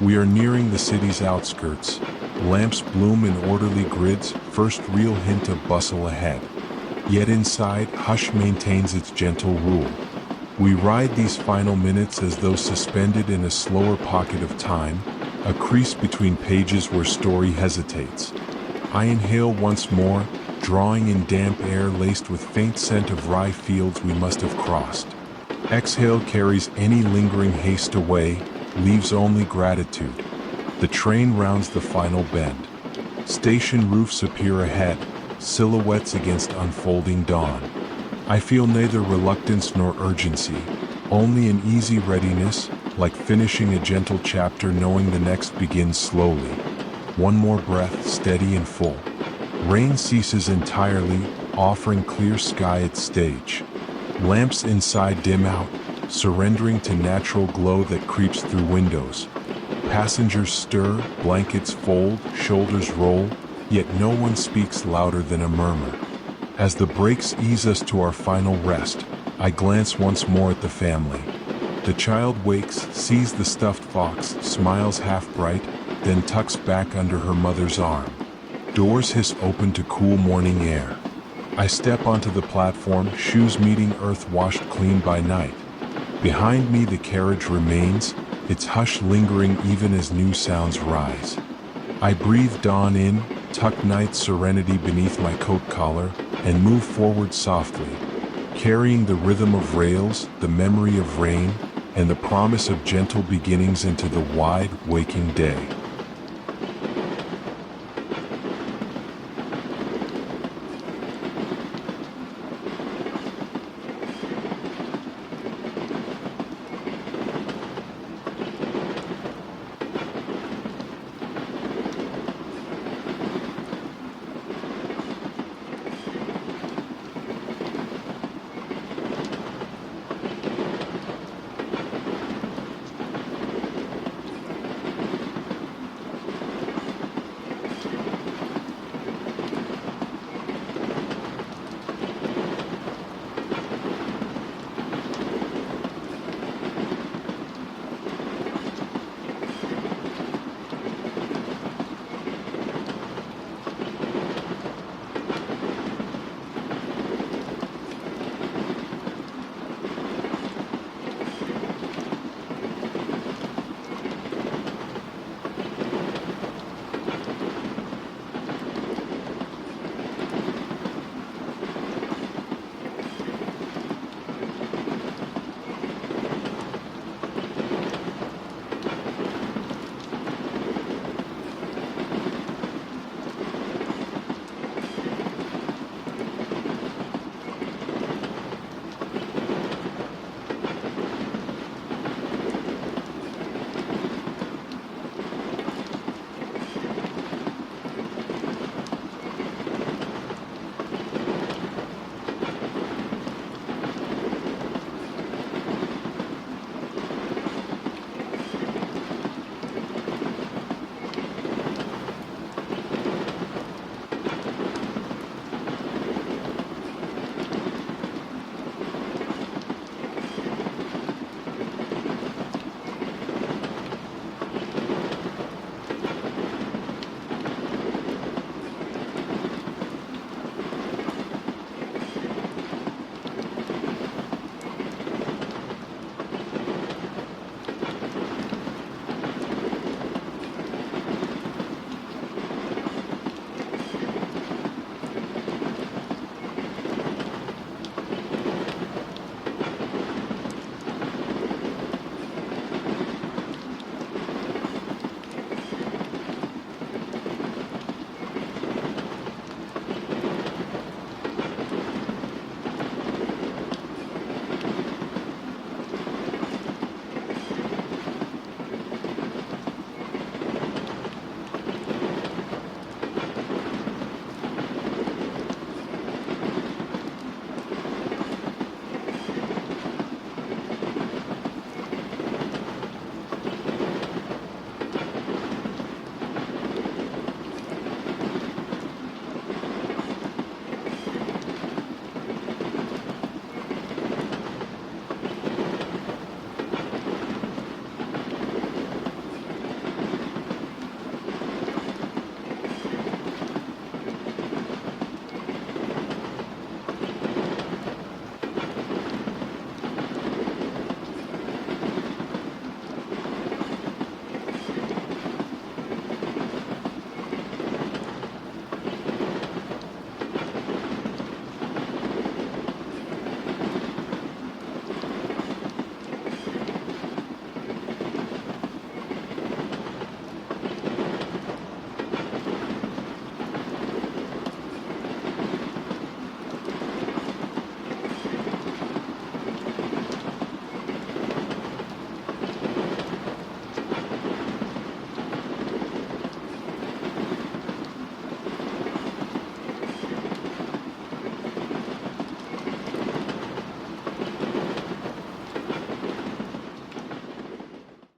We are nearing the city's outskirts. Lamps bloom in orderly grids, first real hint of bustle ahead. Yet inside, hush maintains its gentle rule. We ride these final minutes as though suspended in a slower pocket of time, a crease between pages where story hesitates. I inhale once more, drawing in damp air laced with faint scent of rye fields we must have crossed. Exhale carries any lingering haste away, leaves only gratitude. The train rounds the final bend. Station roofs appear ahead, silhouettes against unfolding dawn. I feel neither reluctance nor urgency, only an easy readiness, like finishing a gentle chapter knowing the next begins slowly. One more breath, steady and full. Rain ceases entirely, offering clear sky its stage. Lamps inside dim out, surrendering to natural glow that creeps through windows. Passengers stir, blankets fold, shoulders roll, yet no one speaks louder than a murmur. As the brakes ease us to our final rest, I glance once more at the family. The child wakes, sees the stuffed fox, smiles half bright, then tucks back under her mother's arm. Doors hiss open to cool morning air. I step onto the platform, shoes meeting earth washed clean by night. Behind me the carriage remains, its hush lingering even as new sounds rise. I breathe dawn in, tuck night's serenity beneath my coat collar, and move forward softly, carrying the rhythm of rails, the memory of rain, and the promise of gentle beginnings into the wide, waking day.